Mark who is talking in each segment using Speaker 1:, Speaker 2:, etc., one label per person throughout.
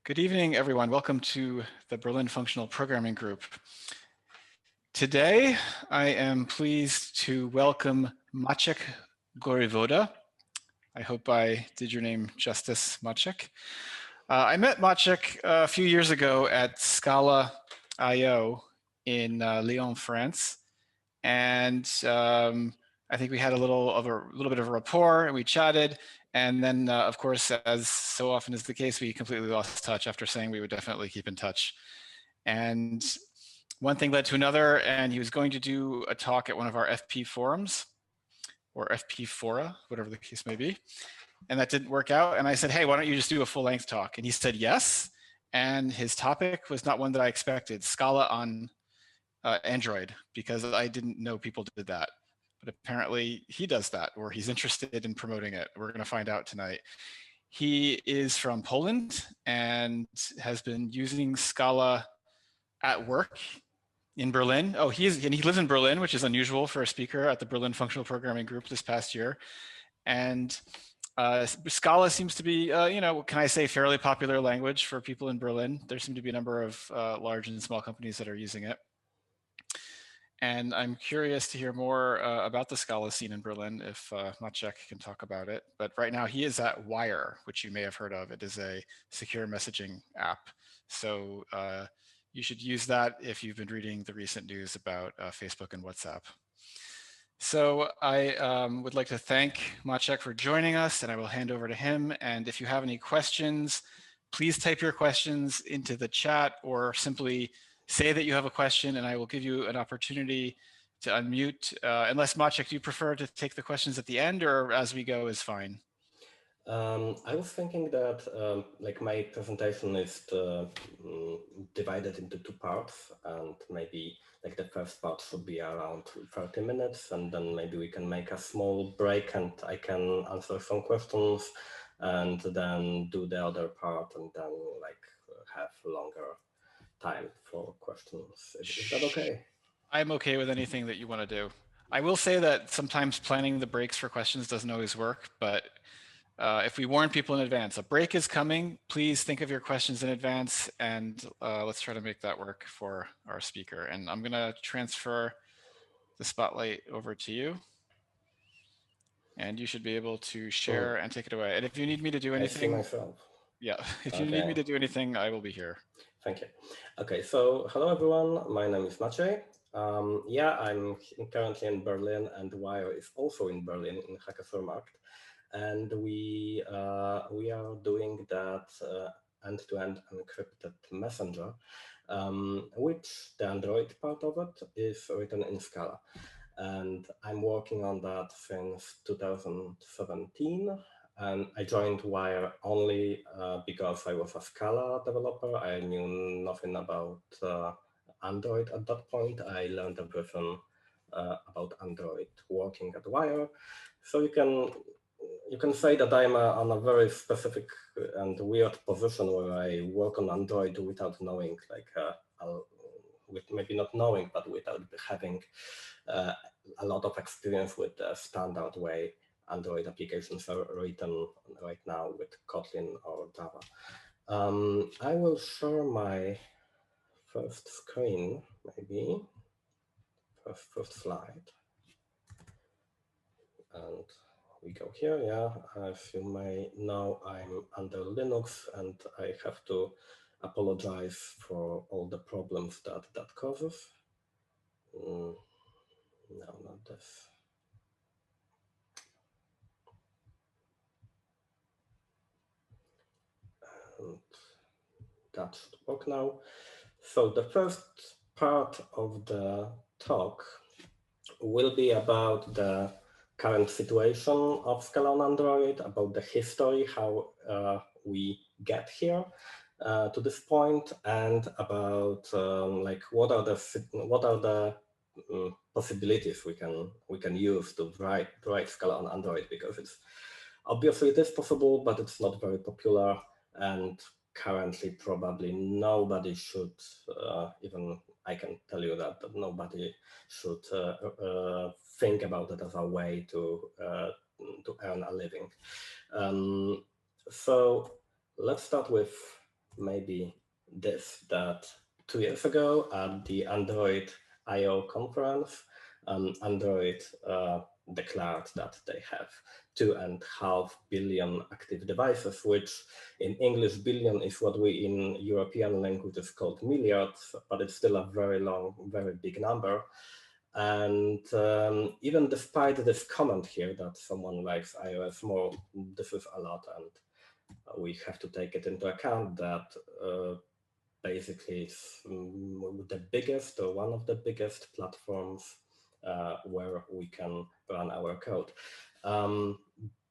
Speaker 1: Good evening, everyone. Welcome to the Berlin Functional Programming Group. Today, I am pleased to welcome Maciek Gorywoda. I hope I did your name justice, Maciek. I met Maciek a few years ago at Scala I.O. in Lyon, France. And I think we had a little bit of a rapport and we chatted. And then, of course, as so often is the case, we completely lost touch after saying we would definitely keep in touch. And one thing led to another, and he was going to do a talk at one of our FP forums, or FP fora, whatever the case may be. And that didn't work out. And I said, hey, why don't you just do a full-length talk? And he said yes. And his topic was not one that I expected, Scala on Android, because I didn't know people did that. But apparently he does that, or he's interested in promoting it. We're going to find out tonight. He is from Poland and has been using Scala at work in Berlin. Oh, he lives in Berlin, which is unusual for a speaker at the Berlin Functional Programming Group this past year. And Scala seems to be, can I say, fairly popular language for people in Berlin. There seem to be a number of large and small companies that are using it. And I'm curious to hear more about the Scala scene in Berlin if Maciek can talk about it. But right now he is at Wire, which you may have heard of. It is a secure messaging app. So you should use that if you've been reading the recent news about Facebook and WhatsApp. So I would like to thank Maciek for joining us, and I will hand over to him. And if you have any questions, please type your questions into the chat or simply say that you have a question and I will give you an opportunity to unmute. Unless Maciek, do you prefer to take the questions at the end or as we go is fine?
Speaker 2: I was thinking that my presentation is divided into two parts, and maybe like the first part should be around 30 minutes, and then maybe we can make a small break and I can answer some questions and then do the other part and then have longer time for questions. Is that okay?
Speaker 1: I'm okay with anything that you want to do. I will say that sometimes planning the breaks for questions doesn't always work, but if we warn people in advance, a break is coming, please think of your questions in advance and let's try to make that work for our speaker. And I'm gonna transfer the spotlight over to you. And you should be able to share and take it away. And if you need me to do anything,
Speaker 2: I see myself.
Speaker 1: Yeah, if you need me to do anything, I will be here.
Speaker 2: Thank you. Okay, so hello everyone, my name is Maciej. Yeah, I'm currently in Berlin and Wire is also in Berlin in Hackermarkt. And we are doing that end-to-end encrypted messenger, which the Android part of it is written in Scala. And I'm working on that since 2017. And I joined Wire only because I was a Scala developer. I knew nothing about Android at that point. I learned everything about Android working at Wire. So you can say that I'm on a very specific and weird position where I work on Android without knowing, with maybe not knowing, but without having a lot of experience with the standard way Android applications are written right now with Kotlin or Java. I will share my first screen, maybe, first slide. And we go here, yeah. As you may know, I'm under Linux and I have to apologize for all the problems that causes. No, not this. And that should work now. So the first part of the talk will be about the current situation of Scala on Android, about the history, how we get here to this point, and about what are the possibilities we can use to write Scala on Android, because it's obviously it is possible, but it's not very popular, and currently probably nobody should even I can tell you that nobody should think about it as a way to earn a living. So let's start with maybe this, that 2 years ago at the Android I/O conference, Android declared that they have 2.5 billion active devices, which in English billion is what we in European languages called milliards, but it's still a very long, very big number. And even despite this comment here that someone likes iOS more, this is a lot, and we have to take it into account that basically it's the biggest or one of the biggest platforms where we can run our code.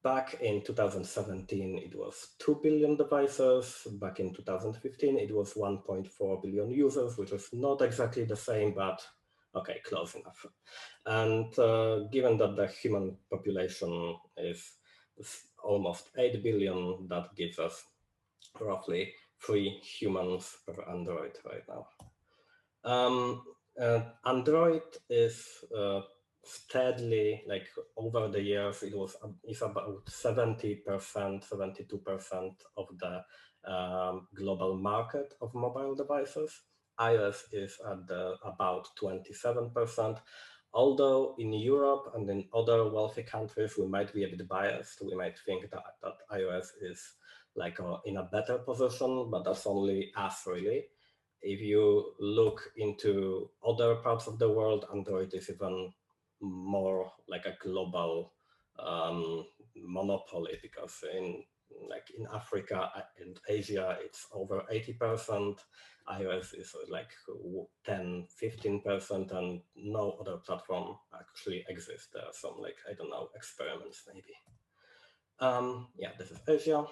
Speaker 2: Back in 2017, it was 2 billion devices. Back in 2015, it was 1.4 billion users, which is not exactly the same, but okay, close enough. And given that the human population is almost 8 billion, that gives us roughly 3 humans per Android right now. Android is steadily, like over the years, it's about 70%, 72% of the global market of mobile devices. iOS is at about 27%. Although in Europe and in other wealthy countries, we might be a bit biased. We might think that iOS is like in a better position, but that's only us really. If you look into other parts of the world, Android is even more like a global monopoly, because in Africa and Asia, it's over 80%. iOS is like 10, 15%, and no other platform actually exists. There are some, like, I don't know, experiments maybe. Yeah, this is Asia.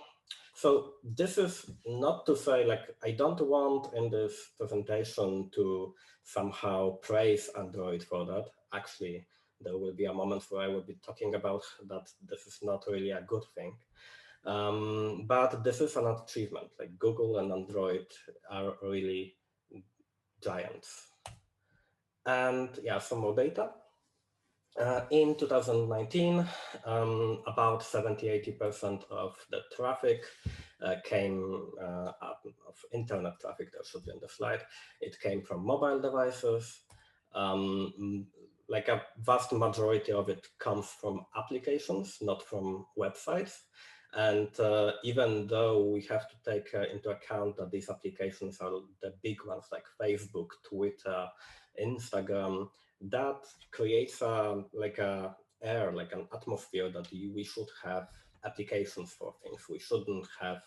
Speaker 2: So this is not to say, like, I don't want in this presentation to somehow praise Android for that. Actually, there will be a moment where I will be talking about that this is not really a good thing. But this is an achievement. Like, Google and Android are really giants. And yeah, some more data. In 2019, about 70–80% of the traffic came of internet traffic. There should be on the slide. It came from mobile devices. Like a vast majority of it comes from applications, not from websites. And even though we have to take into account that these applications are the big ones like Facebook, Twitter, Instagram, that creates like an atmosphere that we should have applications for things. We shouldn't have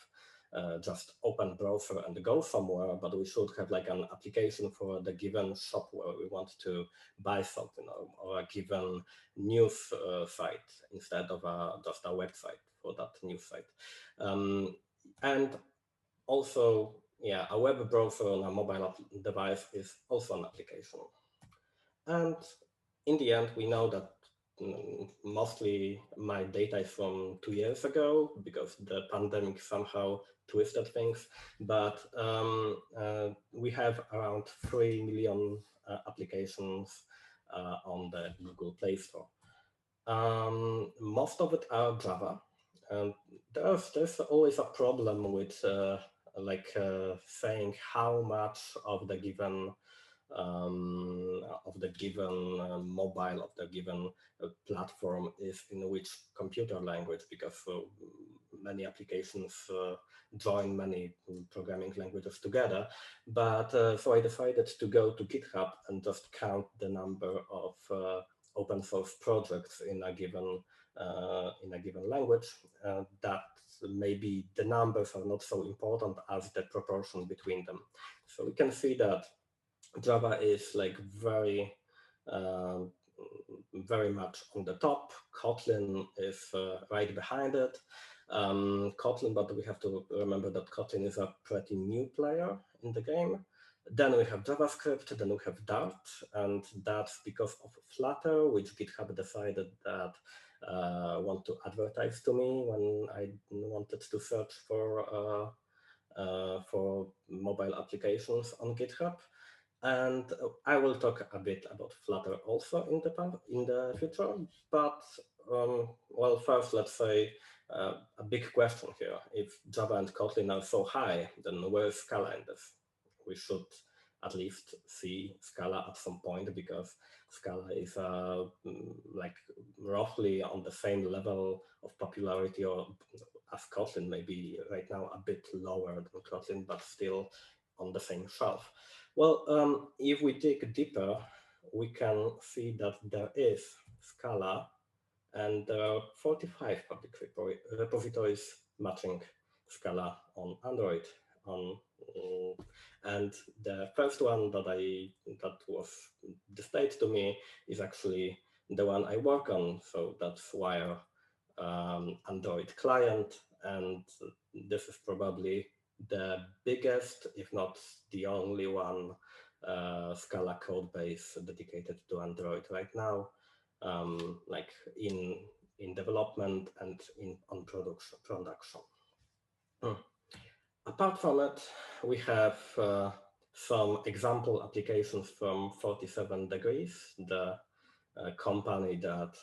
Speaker 2: just open browser and go somewhere, but we should have like an application for the given shop where we want to buy something, or a given news site instead of just a website for that news site. And also, yeah, a web browser on a mobile device is also an application. And in the end, we know that mostly my data is from 2 years ago, because the pandemic somehow twisted things. But we have around 3 million applications on the Google Play Store. Most of it are Java. And there's always a problem with saying how much of the given mobile, of the given platform is in which computer language, because many applications join many programming languages together. But so I decided to go to GitHub and just count the number of open source projects in a given language. That maybe the numbers are not so important as the proportion between them. So we can see that Java is like very much on the top. Kotlin is right behind it. Kotlin, but we have to remember that Kotlin is a pretty new player in the game. Then we have JavaScript, then we have Dart, and that's because of Flutter, which GitHub decided that want to advertise to me when I wanted to search for mobile applications on GitHub. And I will talk a bit about Flutter also in the future. But well, first, let's say a big question here. If Java and Kotlin are so high, then where is Scala in this? We should at least see Scala at some point, because Scala is like roughly on the same level of popularity, or as Kotlin, maybe right now a bit lower than Kotlin, but still on the same shelf. Well, if we dig deeper, we can see that there is Scala, and there are 45 public repositories matching Scala on Android. And the first one that was displayed to me is actually the one I work on. So that's Wire Android client, and this is probably the biggest, if not the only one, Scala code base dedicated to Android right now, like in development and on production. Apart from it, we have some example applications from 47 Degrees, the company that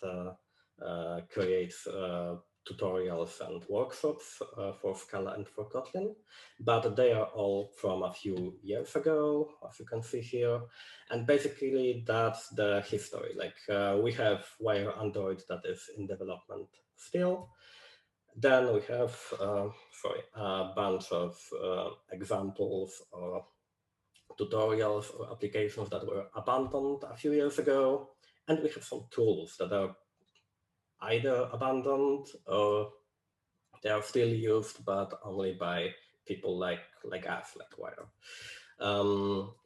Speaker 2: creates tutorials and workshops for Scala and for Kotlin, but they are all from a few years ago, as you can see here. And basically that's the history. Like we have Wire Android that is in development still. Then we have a bunch of examples or tutorials or applications that were abandoned a few years ago. And we have some tools that are either abandoned or they are still used, but only by people like us, like Wire.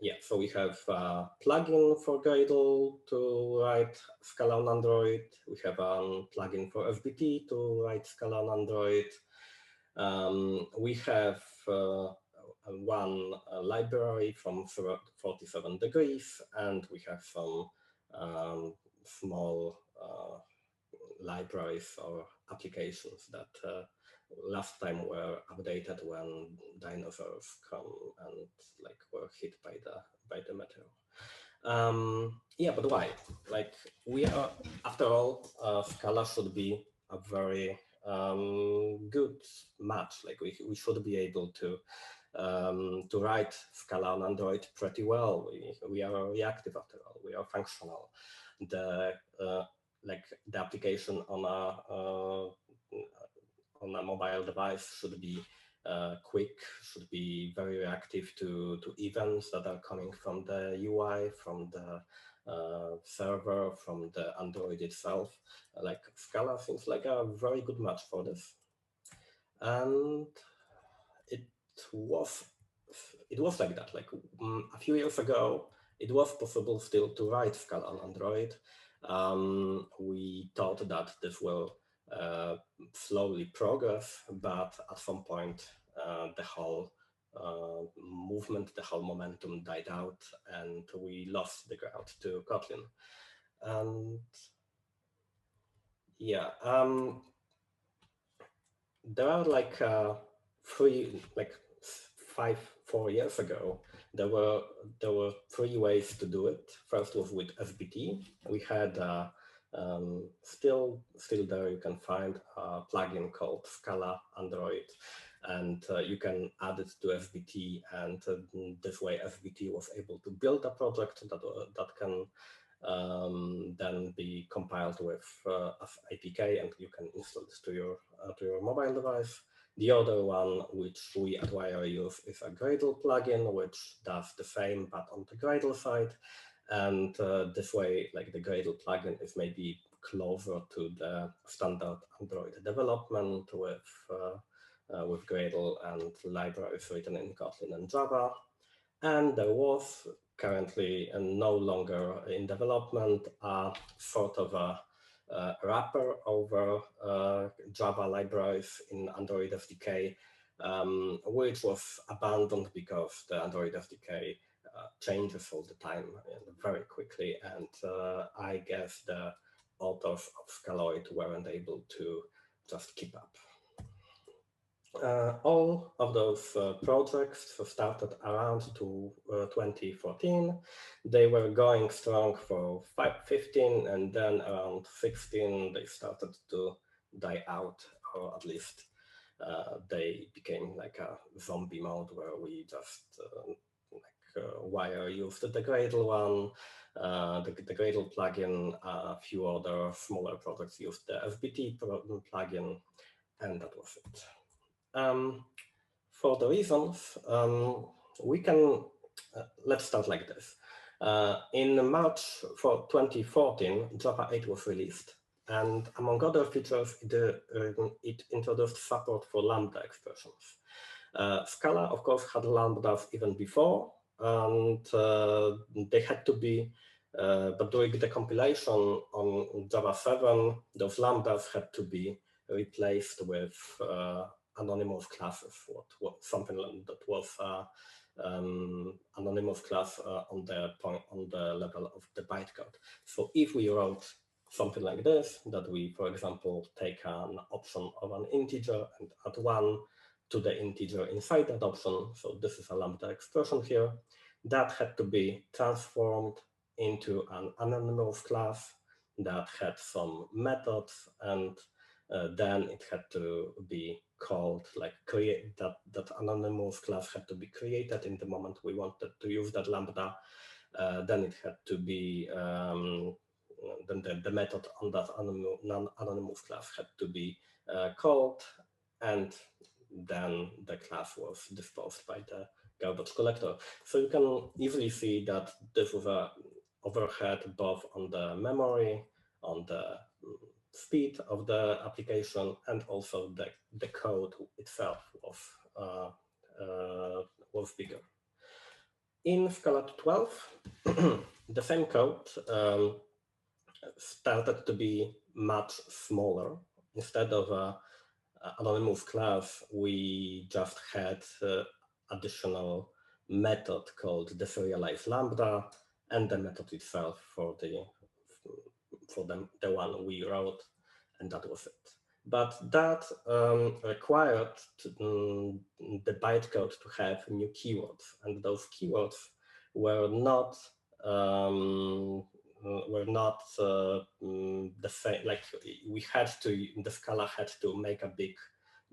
Speaker 2: Yeah, so we have a plugin for Gradle to write Scala on Android. We have a plugin for FBT to write Scala on Android. We have one library from 47 Degrees, and we have some small libraries or applications that last time were updated when dinosaurs come and like were hit by the meteor. Yeah, but why? Like we are, after all, Scala should be a very good match. Like we should be able to write Scala on Android pretty well. We are reactive after all. We are functional. The application on a mobile device should be quick, should be very reactive to events that are coming from the UI, from the server, from the Android itself. Like Scala seems like a very good match for this. And it was like that. Like a few years ago, it was possible still to write Scala on Android. We thought that this will slowly progress, but at some point the whole movement, the whole momentum died out, and we lost the ground to Kotlin. And yeah, there are like 4 years ago, there were 3 ways to do it. First was with FBT. We had still there you can find a plugin called Scala Android, and you can add it to FBT, and this way FBT was able to build a project that can then be compiled with APK, and you can install this to your mobile device. The other one, which we at Wire use, is a Gradle plugin, which does the same, but on the Gradle side. And this way, like the Gradle plugin is maybe closer to the standard Android development with Gradle and libraries written in Kotlin and Java. And there was currently and no longer in development sort of a wrapper over Java libraries in Android SDK, which was abandoned because the Android SDK changes all the time very quickly, and I guess the authors of Scaloid weren't able to just keep up. All of those projects started around 2014. They were going strong for 15, and then around 16 they started to die out or at least they became like a zombie mode where we just wire used the Gradle one, the Gradle plugin, a few other smaller projects used the FBT plugin, and that was it. For the reasons, we can, let's start like this. In March for 2014, Java 8 was released. And among other features, it introduced support for Lambda expressions. Scala, of course, had lambdas even before, and they had to be, but during the compilation on Java 7, those lambdas had to be replaced with anonymous classes, something that was anonymous class on the level of the bytecode. So if we wrote something like this, that we, for example, take an option of an integer and add 1 to the integer inside that option, so this is a lambda expression here, that had to be transformed into an anonymous class that had some methods, and then it had to be called, like create that anonymous class had to be created in the moment we wanted to use that lambda. Then it had to be then the method on that non-anonymous class had to be called, and then the class was disposed by the garbage collector. So you can easily see that this was a overhead both on the memory, on the speed of the application, and also the code itself was bigger. In Scala 12, the same code started to be much smaller. Instead of an anonymous class, we just had additional method called deserialize lambda, and the method itself for the one we wrote, and that was it. But that required the bytecode to have new keywords, and those keywords were not the same. Like we had to, the Scala had to make a big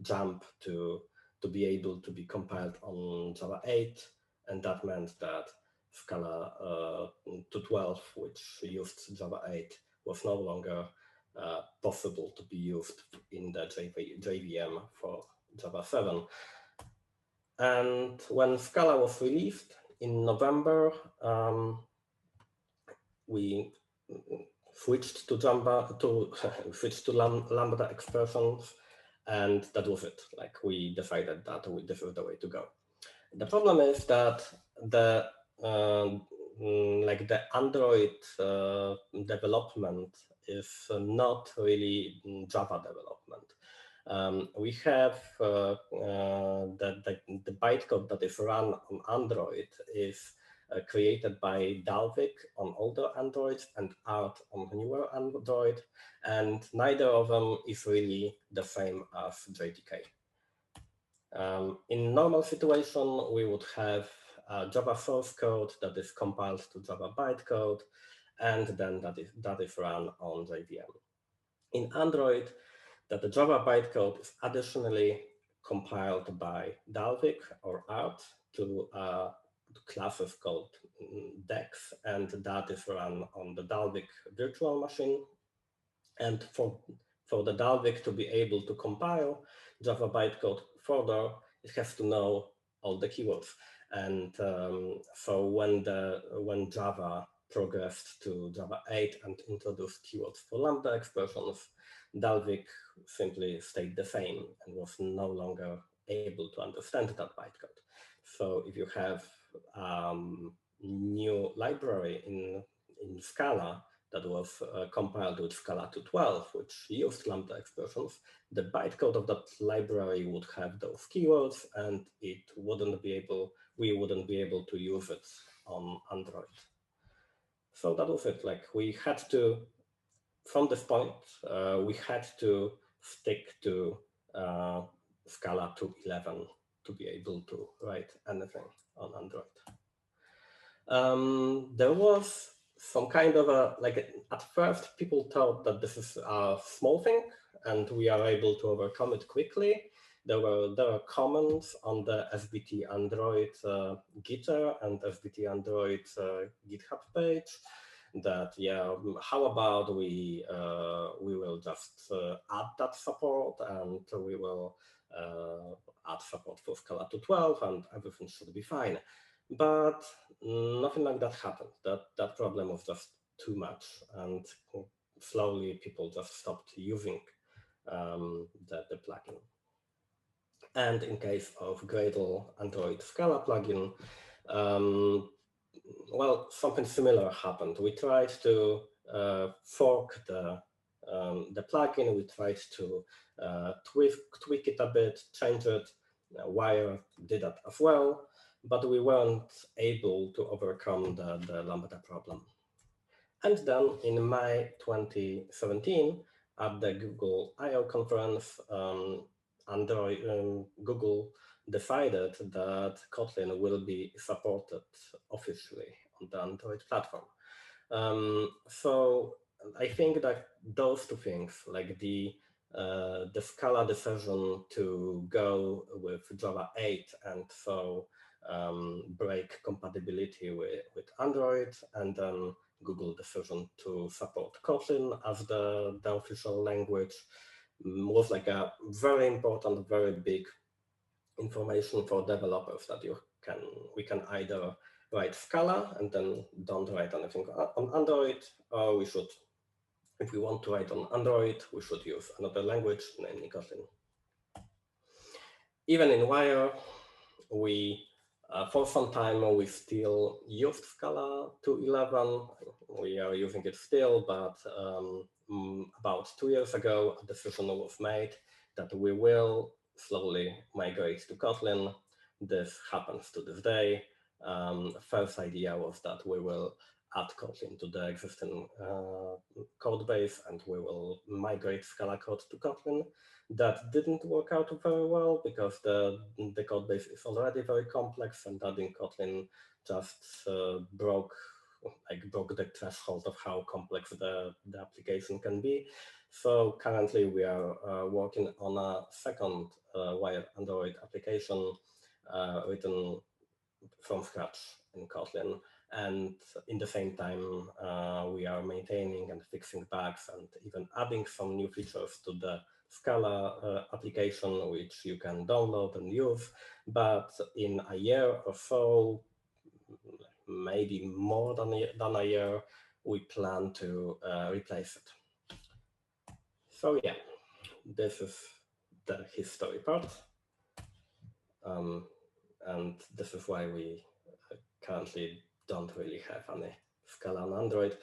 Speaker 2: jump to be able to be compiled on Java 8, and that meant that Scala 2.12, which used Java 8, was no longer possible to be used in the JVM for Java 7. And when Scala was released in November, we switched to Lambda expressions, and that was it. Like we decided that this is the way to go. The problem is that the Android development is not really Java development. We have the bytecode that is run on Android is created by Dalvik on older Androids and Art on newer Android, and neither of them is really the same as JDK. In normal situation, we would have Java source code that is compiled to Java bytecode, and then that is run on JVM. In Android, that the Java bytecode is additionally compiled by Dalvik or Art to classes called DEX, and that is run on the Dalvik virtual machine. And for the Dalvik to be able to compile Java bytecode further, it has to know all the keywords. And so when Java progressed to Java 8 and introduced keywords for Lambda expressions, Dalvik simply stayed the same and was no longer able to understand that bytecode. So if you have new library in Scala that was compiled with Scala 2.12, which used Lambda expressions, the bytecode of that library would have those keywords, and we wouldn't be able to use it on Android. So that was it. Like we had to, from this point, we had to stick to Scala 2.11 to be able to write anything on Android. There was some kind of at first people thought that this is a small thing, and we are able to overcome it quickly. There are comments on the FBT Android Gitter and FBT Android GitHub page that, yeah, how about we will just add that support, and we will add support for Scala to 12, and everything should be fine. But nothing like that happened. That problem was just too much, and slowly people just stopped using the plugin. And in case of Gradle Android Scala plugin, well, something similar happened. We tried to fork the plugin. We tried to tweak it a bit, change it. Wire did that as well, but we weren't able to overcome the Lambda problem. And then in May 2017, at the Google I/O conference, Google decided that Kotlin will be supported officially on the Android platform. So I think that those two things, like the Scala decision to go with Java 8 and so break compatibility with Android, and then Google decision to support Kotlin as the official language, was like a very important, very big information for developers that we can either write Scala and then don't write anything on Android, or we should, if we want to write on Android, we should use another language, namely Kotlin. Even in Wire, we for some time we still used Scala 2.11. We are using it still, but about 2 years ago, a decision was made that we will slowly migrate to Kotlin. This happens to this day. First idea was that we will add Kotlin to the existing code base, and we will migrate Scala code to Kotlin. That didn't work out very well because the code base is already very complex, and adding Kotlin just broke the threshold of how complex the application can be. So currently we are working on a second Wire Android application written from scratch in Kotlin. And in the same time, we are maintaining and fixing bugs and even adding some new features to the Scala application, which you can download and use. But in a year or so, maybe more than a year, we plan to replace it. So yeah, this is the history part. And this is why we currently don't really have any Scala on Android.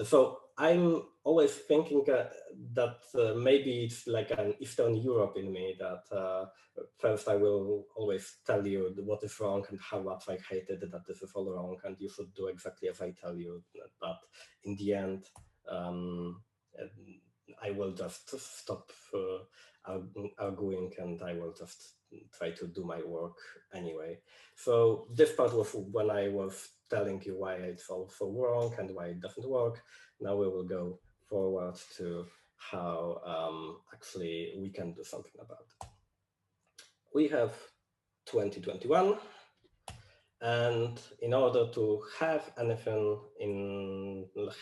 Speaker 2: So I'm always thinking that maybe it's like an Eastern Europe in me, that first I will always tell you what is wrong and how much I hated that this is all wrong, and you should do exactly as I tell you. But in the end, I will just stop arguing, and I will just try to do my work anyway. So this part was when I was telling you why it's all so wrong and why it doesn't work. Now we will go forward to how actually we can do something about it. We have 2021, and in order to have anything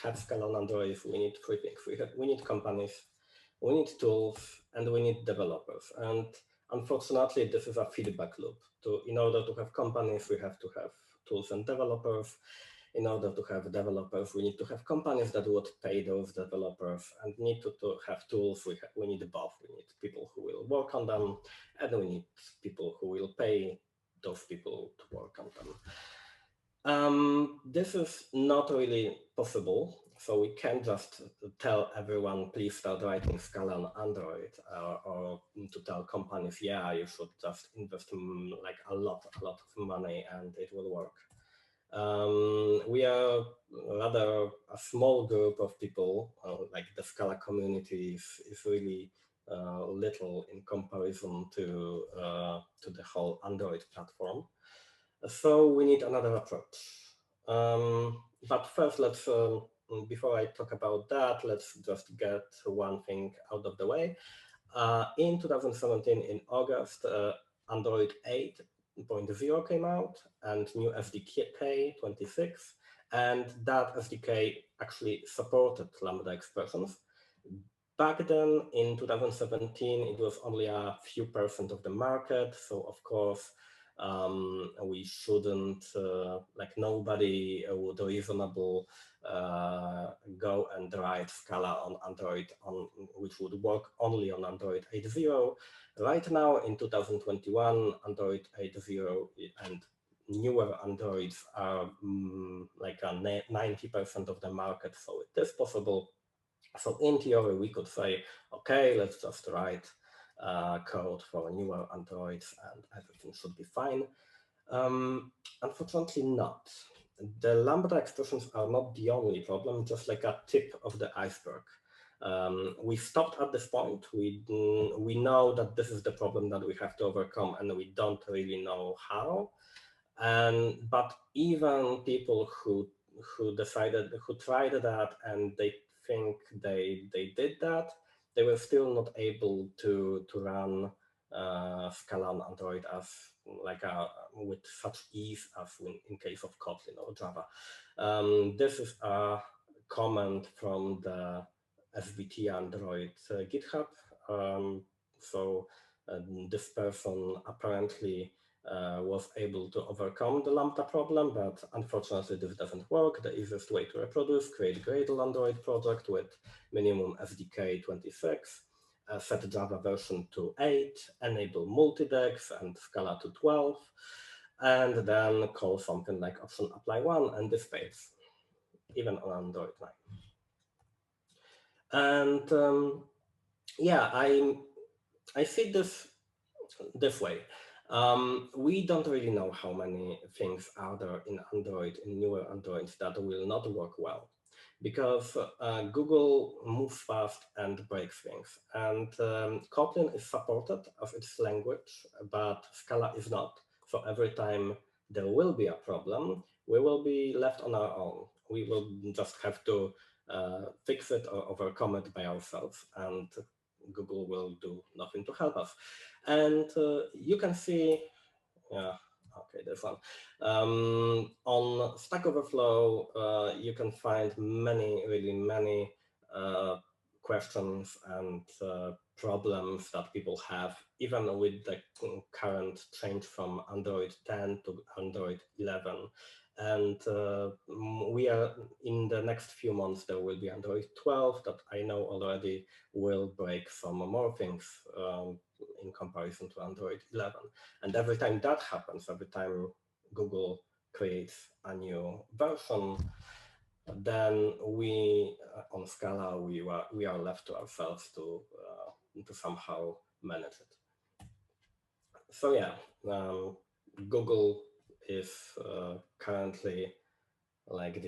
Speaker 2: have Scala on Android, we need three things. We need companies, we need tools, and we need developers. And unfortunately, this is a feedback loop. In order to have companies, we have to have tools and developers. In order to have developers, we need to have companies that would pay those developers, and need to have tools. We need both. We need people who will work on them, and we need people who will pay those people to work on them. This is not really possible. So we can't just tell everyone, please start writing Scala on Android, or to tell companies, yeah, you should just invest like a lot of money and it will work. We are rather a small group of people, like the Scala community is really little in comparison to the whole Android platform. So we need another approach. But first, let's before I talk about that, let's just get one thing out of the way. In 2017, in August, Android 8.0 came out and new SDK 26, and that SDK actually supported Lambda Expressions. Back then, in 2017, it was only a few % of the market, so of course, we shouldn't, like nobody would reasonable go and write Scala on Android, which would work only on Android 8.0. Right now, in 2021, Android 8.0 and newer Androids are like 90% of the market, so it is possible. So in theory, we could say, okay, let's just write code for newer Androids and everything should be fine. Unfortunately not. The Lambda expressions are not the only problem, just like a tip of the iceberg. We stopped at this point. We know that this is the problem that we have to overcome and we don't really know how. But even people who tried that and they think they did that, they were still not able to run Scala on Android as with such ease as in case of Kotlin or Java. This is a comment from the SBT Android GitHub. This person apparently was able to overcome the Lambda problem, but unfortunately this doesn't work. The easiest way to reproduce, create Gradle Android project with minimum SDK 26, set Java version to 8, enable multidex and Scala to 12, and then call something like option apply 1 and this fails, even on Android 9. And yeah, I see this way. We don't really know how many things are there in Android, in newer Androids that will not work well, because Google moves fast and breaks things. And Kotlin is supported as its language, but Scala is not. So every time there will be a problem, we will be left on our own. We will just have to fix it or overcome it by ourselves, and Google will do nothing to help us. And you can see, okay, this one. On Stack Overflow, you can find really many questions and problems that people have, even with the current change from Android 10 to Android 11. And we are in the next few months, there will be Android 12 that I know already will break some more things in comparison to Android 11. And every time that happens, every time Google creates a new version, then we on Scala we are left to ourselves to somehow manage it. So yeah, Google is currently like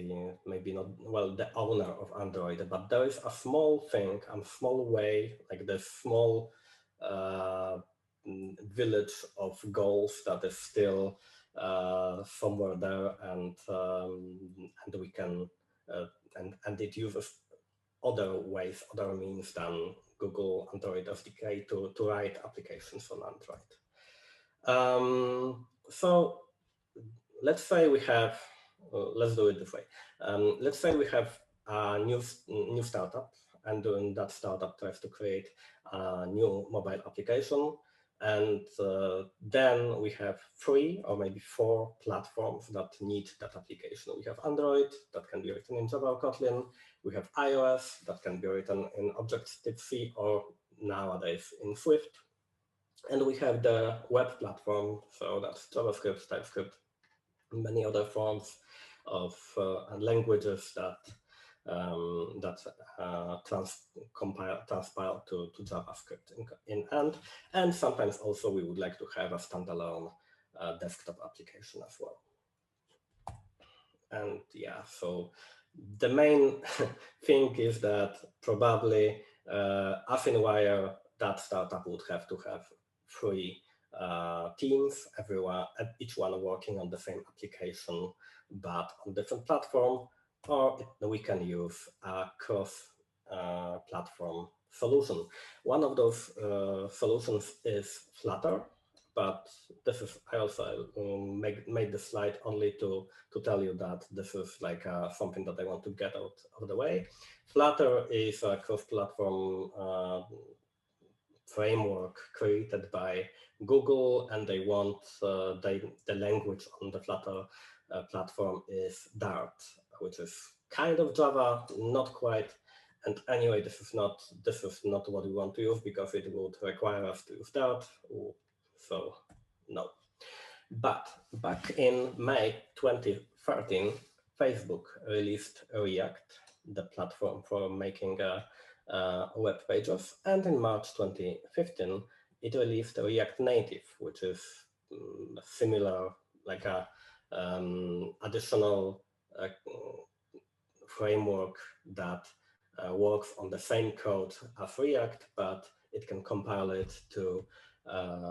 Speaker 2: maybe not the owner of Android, but there is a small thing, a small way, like the small village of goals that is still somewhere there, and we can and it uses other ways, other means than Google Android SDK to write applications on Android. So let's say we have, let's do it this way. Let's say we have a new startup, and then that startup tries to create a new mobile application. And then we have 3 or maybe 4 platforms that need that application. We have Android that can be written in Java or Kotlin. We have iOS that can be written in Objective-C or nowadays in Swift. And we have the web platform, so that's JavaScript, TypeScript, many other forms of languages that transpile to JavaScript in end. And sometimes also we would like to have a standalone desktop application as well. And yeah, so the main thing is that probably Affinwire, that startup would have to have 3 teams, each one working on the same application, but on different platform. or we can use a cross-platform solution. One of those solutions is Flutter, but this is, I also made the slide only to tell you that this is like something that I want to get out of the way. Flutter is a cross-platform framework created by Google, and they want the language on the Flutter platform is Dart, which is kind of Java, not quite. And anyway, this is not what we want to use because it would require us to use Dart. So no. But back in May 2013, Facebook released React, the platform for making web pages, and in March 2015, it released React Native, which is similar, like a additional framework that works on the same code as React, but it can compile it to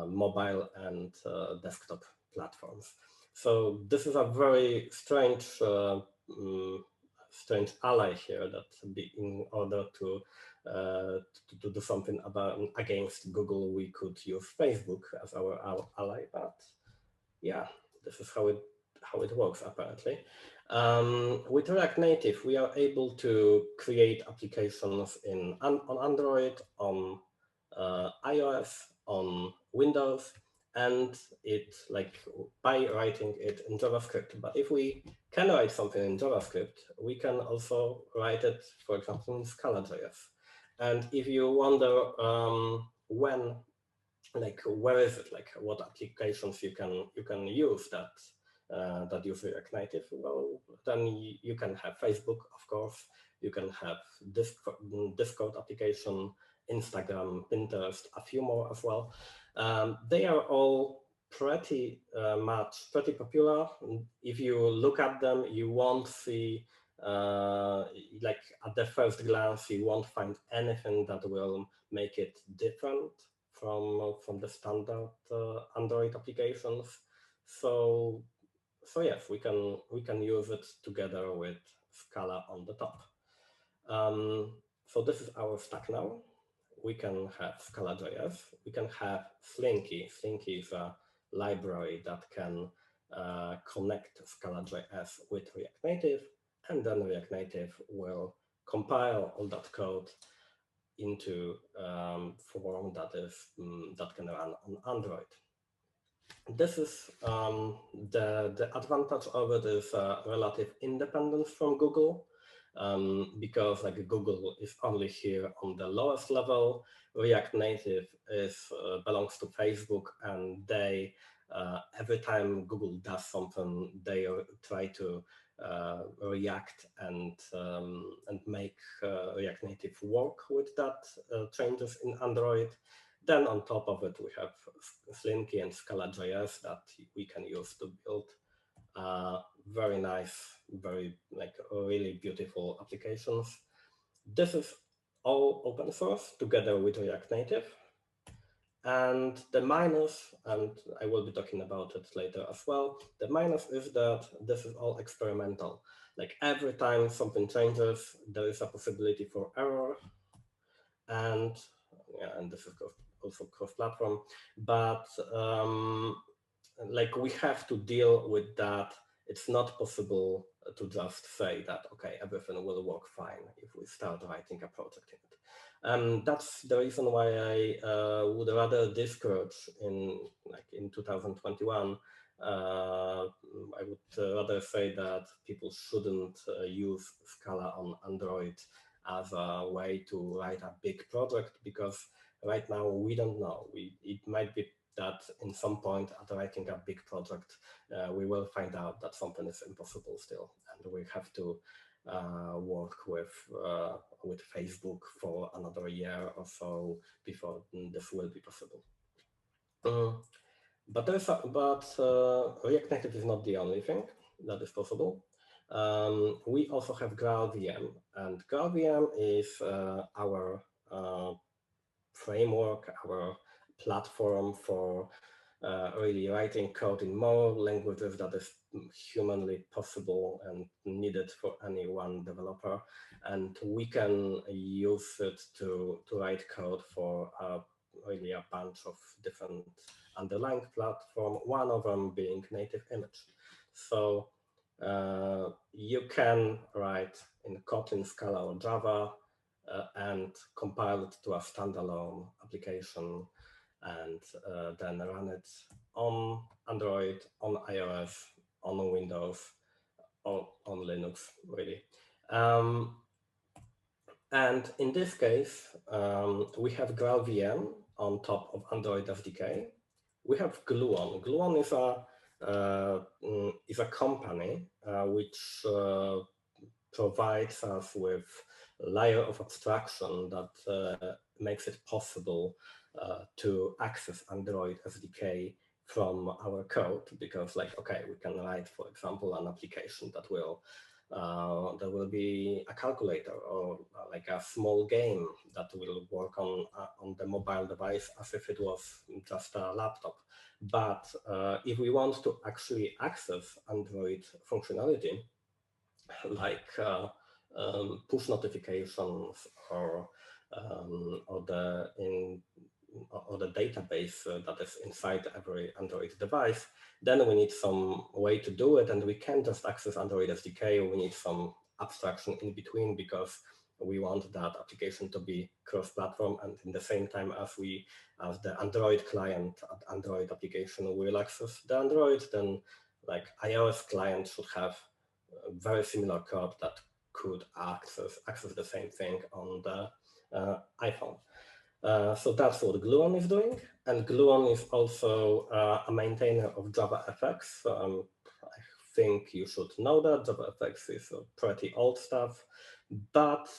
Speaker 2: mobile and desktop platforms. So this is a very strange strange ally here that in order to do something against Google, we could use Facebook as our ally, but yeah, this is how it works apparently. With React Native, we are able to create applications on Android, on iOS, on Windows, and it by writing it in JavaScript. But if we can write something in JavaScript, we can also write it, for example, in Scala.js. And if you wonder where is it, what applications you can use that use React Native, well, then you can have Facebook, of course, you can have Discord application, Instagram, Pinterest, a few more as well. They are all pretty popular. If you look at them, you won't see at the first glance, you won't find anything that will make it different from the standard Android applications. So yes, we can use it together with Scala on the top. So this is our stack now. We can have Scala.js. We can have Slinky. Slinky is a library that can connect Scala.js with React Native, and then React Native will compile all that code into form that can run on Android. This is the advantage of it is relative independence from Google, because Google is only here on the lowest level. React Native belongs to Facebook, and they every time Google does something, they try to react and make React Native work with that changes in Android. Then on top of it, we have Slinky and Scala.js that we can use to build very nice, very really beautiful applications. This is all open source together with React Native. And the minus, and I will be talking about it later as well, the minus is that this is all experimental. Every time something changes, there is a possibility for error. And this is also cross-platform, but we have to deal with that. It's not possible to just say that, okay, everything will work fine if we start writing a project in it. That's the reason why I would rather discourage in 2021. I would rather say that people shouldn't use Scala on Android as a way to write a big project, because right now we don't know. It might be that in some point at writing a big project, we will find out that something is impossible still, and we have to work with Facebook for another year or so before this will be possible. But React Native is not the only thing that is possible. We also have GraalVM, and GraalVM is our framework, our platform for really writing code in more languages that is humanly possible and needed for any one developer. And we can use it to write code for really a bunch of different underlying platform, one of them being native image. So you can write in Kotlin, Scala, or Java and compile it to a standalone application and then run it on Android, on iOS, on Windows, or on Linux, really. And in this case, we have GraalVM on top of Android SDK. We have Gluon. Gluon is a company which provides us with a layer of abstraction that makes it possible to access Android SDK from our code, because like, okay, we can write, for example, an application that will be a calculator or like a small game that will work on the mobile device as if it was just a laptop. But if we want to actually access Android functionality, like push notifications or the database that is inside every Android device, then we need some way to do it, and we can't just access Android SDK. We need some abstraction in between, because we want that application to be cross-platform, and in the same time as the Android client, Android application will access the Android, then like iOS client should have very similar code that could access the same thing on the iPhone. So that's what Gluon is doing. And Gluon is also a maintainer of Javafx. I think you should know that Javafx is pretty old stuff. But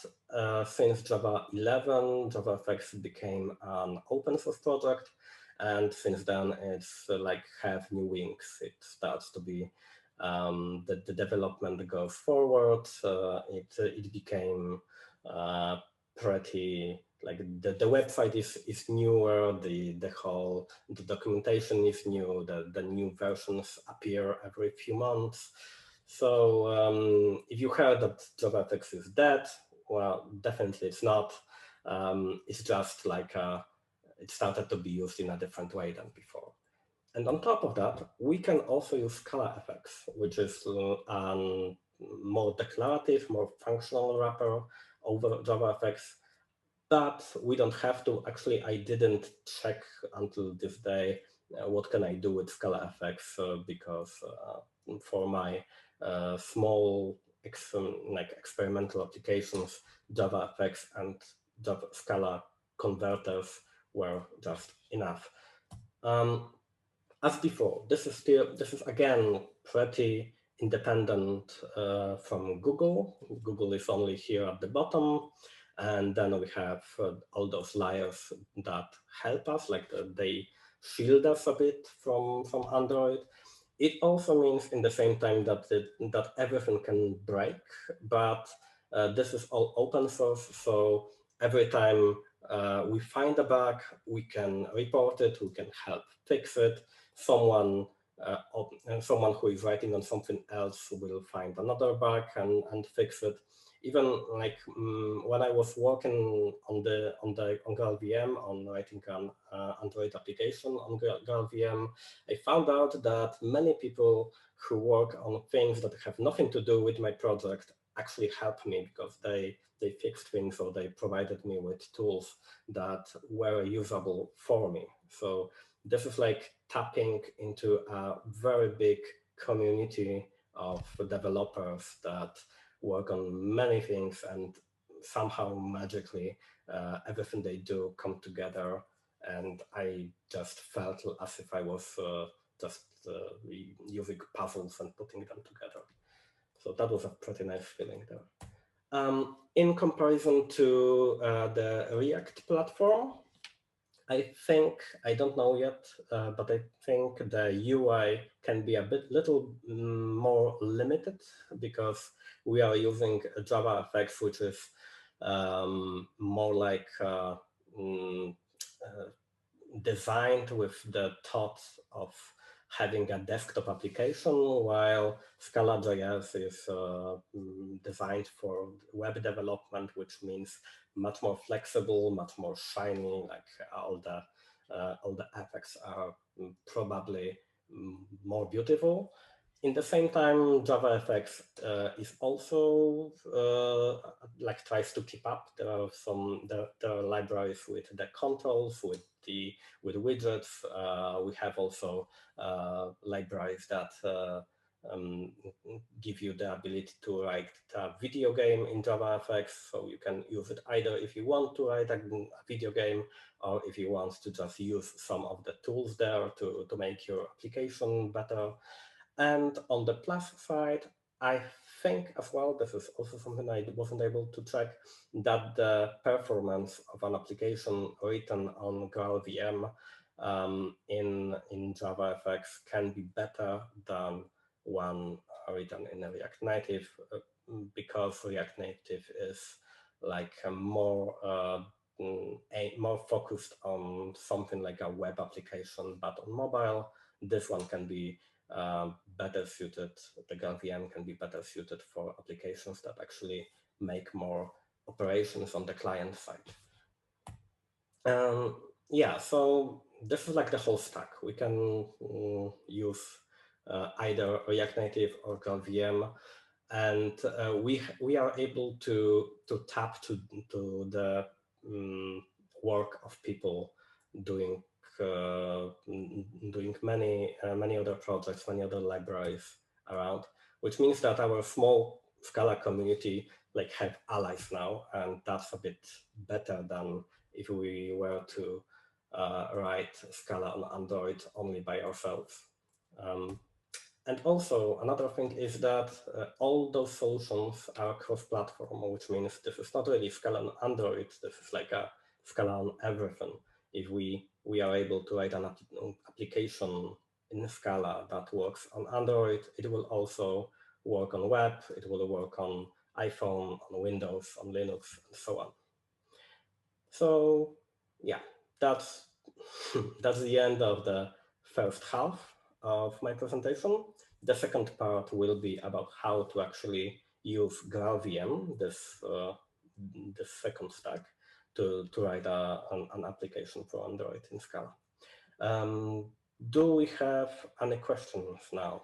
Speaker 2: since Java 11, Javafx became an open source project. And since then, it's like have new wings. It starts to be the development goes forward. It became pretty, like the website is newer, the documentation is new, the new versions appear every few months. So if you heard that Javafx is dead, well, definitely it's not. It's just like it started to be used in a different way than before. And on top of that, we can also use Scala.fx, which is a more declarative, more functional wrapper over JavaFX. But we don't have to. Actually, I didn't check until this day what can I do with Scala.fx because for my small experimental applications, JavaFX and Scala converters were just enough. As before, this is again pretty independent from Google. Google is only here at the bottom, and then we have all those layers that help us, like they shield us a bit from Android. It also means in the same time that that everything can break, but this is all open source, so every time we find a bug, we can report it, we can help fix it. Someone who is writing on something else will find another bug and fix it. Even like when I was working on GraalVM, on writing an Android application on GraalVM, I found out that many people who work on things that have nothing to do with my project actually helped me, because they fixed things, or they provided me with tools that were usable for me. So this is like tapping into a very big community of developers that work on many things, and somehow magically everything they do come together, and I just felt as if I was just using puzzles and putting them together. So that was a pretty nice feeling there. In comparison to the React platform, I think, I don't know yet, but I think the UI can be a little more limited, because we are using JavaFX, which is more like designed with the thought of having a desktop application, while Scala.js is designed for web development, which means much more flexible, much more shiny. Like all the effects are probably more beautiful. In the same time, JavaFX is also like tries to keep up. There are libraries with the controls, with widgets. We have also libraries that give you the ability to write a video game in JavaFX. So you can use it either if you want to write a video game, or if you want to just use some of the tools there to make your application better. And on the plus side, I think as well, this is also something I wasn't able to check, that the performance of an application written on GraalVM in JavaFX can be better than one written in React Native, because React Native is like a more focused on something like a web application, but on mobile, this one can be better suited, the GraalVM can be better suited for applications that actually make more operations on the client side. Yeah, so this is like the whole stack. We can use either React Native or GraalVM, and we are able to tap to the work of people doing many other projects, many other libraries around, which means that our small Scala community like have allies now, and that's a bit better than if we were to write Scala on Android only by ourselves. And also another thing is that all those solutions are cross-platform, which means this is not really Scala on Android, this is like a Scala on everything. If we are able to write an application in Scala that works on Android, it will also work on web, it will work on iPhone, on Windows, on Linux, and so on. So yeah, that's the end of the first half of my presentation. The second part will be about how to actually use GraalVM, this second stack, to write an application for Android in Scala. Do we have any questions now?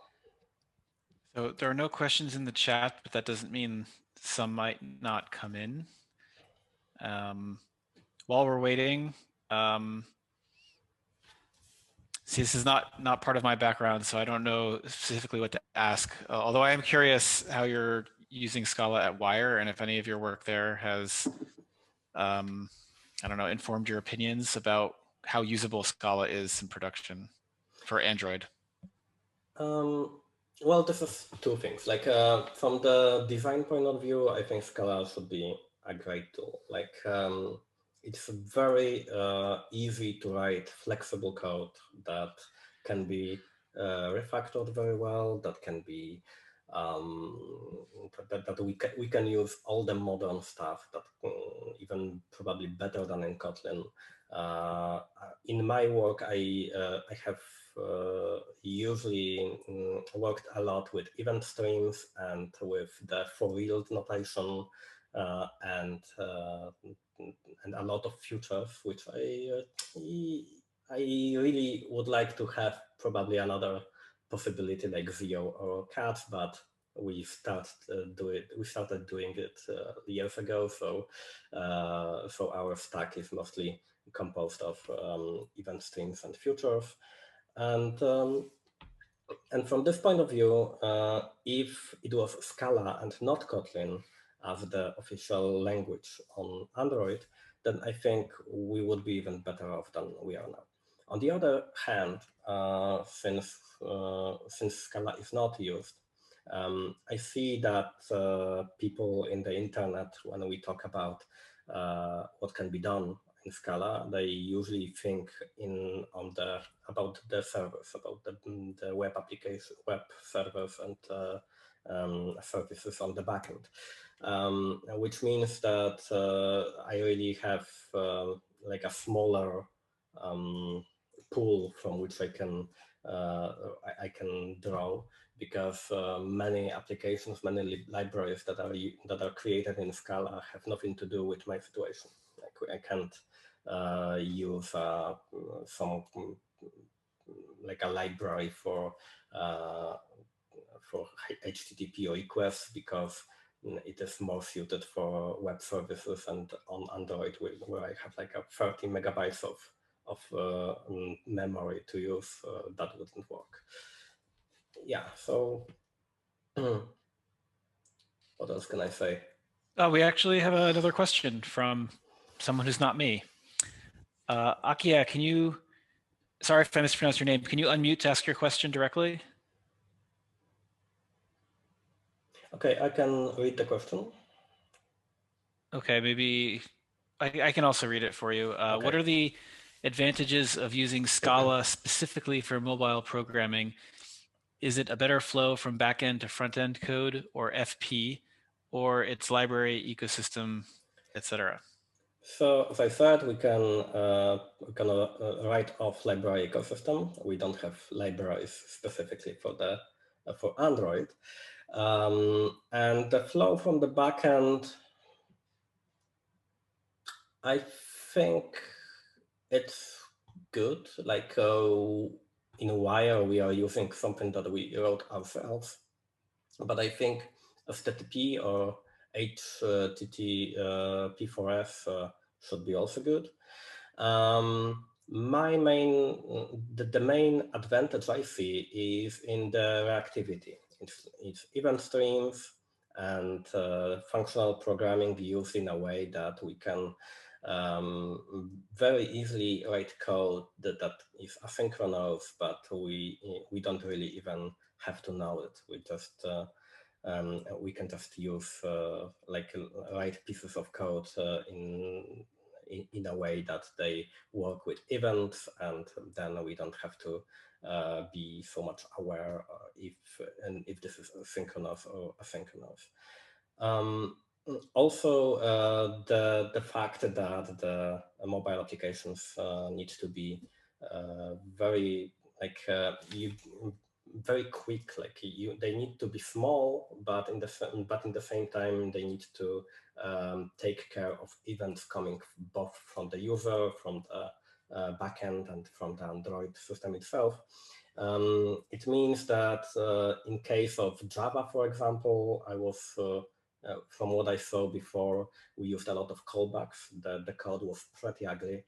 Speaker 1: So there are no questions in the chat, but that doesn't mean some might not come in. While we're waiting, see, this is not part of my background, so I don't know specifically what to ask. Although I am curious how you're using Scala at Wire, and if any of your work there has, I don't know, informed your opinions about how usable Scala is in production for Android.
Speaker 2: Well, this is two things. Like from the design point of view, I think Scala should be a great tool. Like it's very easy to write flexible code that can be refactored very well, that can be that we can use all the modern stuff, that even probably better than in Kotlin. In my work, I have usually worked a lot with event streams and with the for yield notation and a lot of futures, which I really would like to have probably another possibility like Zio or Cat, but we started doing it years ago. So so our stack is mostly composed of event streams and futures. And from this point of view, if it was Scala and not Kotlin as the official language on Android, then I think we would be even better off than we are now. On the other hand, since Scala is not used, I see that people in the internet, when we talk about what can be done in Scala, they usually think about the servers, about the web application, web servers, and services on the backend, which means that I really have like a smaller pool from which I can draw, because many applications, many libraries that are created in Scala have nothing to do with my situation. Like I can't use some like a library for HTTP or requests, because it is more suited for web services, and on Android where I have like a 30 megabytes of memory to use, that wouldn't work. Yeah, so what else can I say?
Speaker 1: We actually have another question from someone who's not me. Akia, can you, sorry if I mispronounced your name, can you unmute to ask your question directly?
Speaker 2: Okay, I can read the question.
Speaker 1: Okay, maybe I can also read it for you.
Speaker 2: Okay.
Speaker 1: What are the advantages of using Scala specifically for mobile programming? Is it a better flow from backend to front-end code, or FP, or its library ecosystem, etc.?
Speaker 2: So as I said, we can write off library ecosystem. We don't have libraries specifically for Android, and the flow from the backend, I think it's good. Like in Wire, we are using something that we wrote ourselves, but I think HTTP or HTTP4S should be also good. The main advantage I see is in the reactivity. It's event streams and functional programming used in a way that we can very easily write code that is asynchronous, but we don't really even have to know it. We can just use like write pieces of code in a way that they work with events, and then we don't have to be so much aware if this is synchronous or asynchronous. Also, the fact that the mobile applications need to be very very quick, like they need to be small, but in the same time they need to take care of events coming both from the user, from the backend, and from the Android system itself. It means that in case of Java, for example, from what I saw before, we used a lot of callbacks. The code was pretty ugly.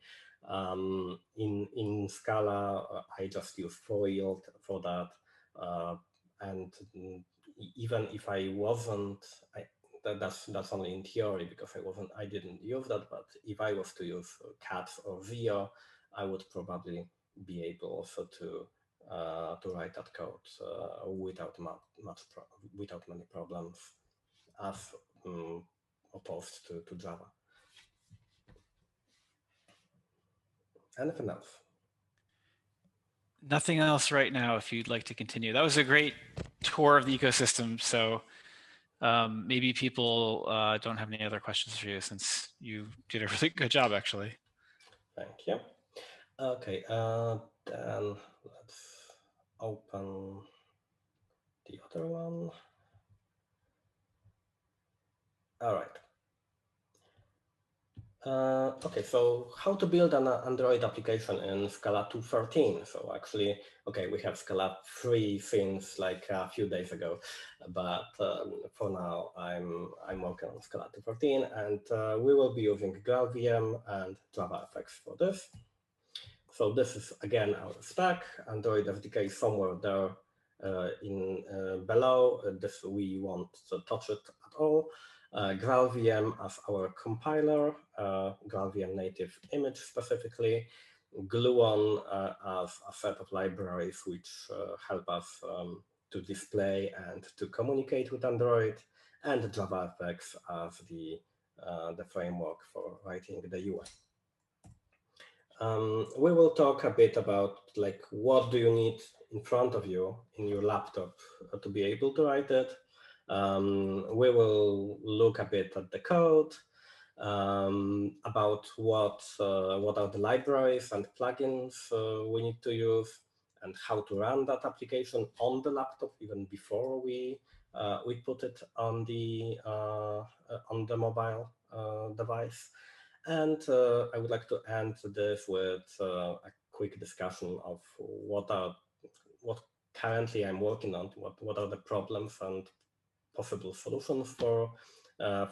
Speaker 2: In Scala, I just use for yield for that. And even if I wasn't, that's only in theory, because I didn't use that. But if I was to use cats or Vio, I would probably be able also to write that code without many problems, as opposed to Java. Anything else?
Speaker 1: Nothing else right now if you'd like to continue. That was a great tour of the ecosystem. So maybe people don't have any other questions for you, since you did a really good job, actually.
Speaker 2: Thank you. Okay, then let's open the other one. All right. Okay, so how to build an Android application in Scala 2.13? So actually, okay, we have Scala 3 since like a few days ago, but for now I'm working on Scala 2.13, and we will be using GraalVM and Javafx for this. So this is again our stack. Android SDK somewhere there below. This we won't touch it at all. GraalVM as our compiler, GraalVM native image specifically, Gluon as a set of libraries which help us to display and to communicate with Android, and Javafx as the framework for writing the UI. We will talk a bit about like what do you need in front of you in your laptop to be able to write it. We will look a bit at the code. about what are the libraries and plugins we need to use, and how to run that application on the laptop even before we put it on the mobile device. And I would like to end this with a quick discussion of what currently I'm working on, what are the problems and possible solutions for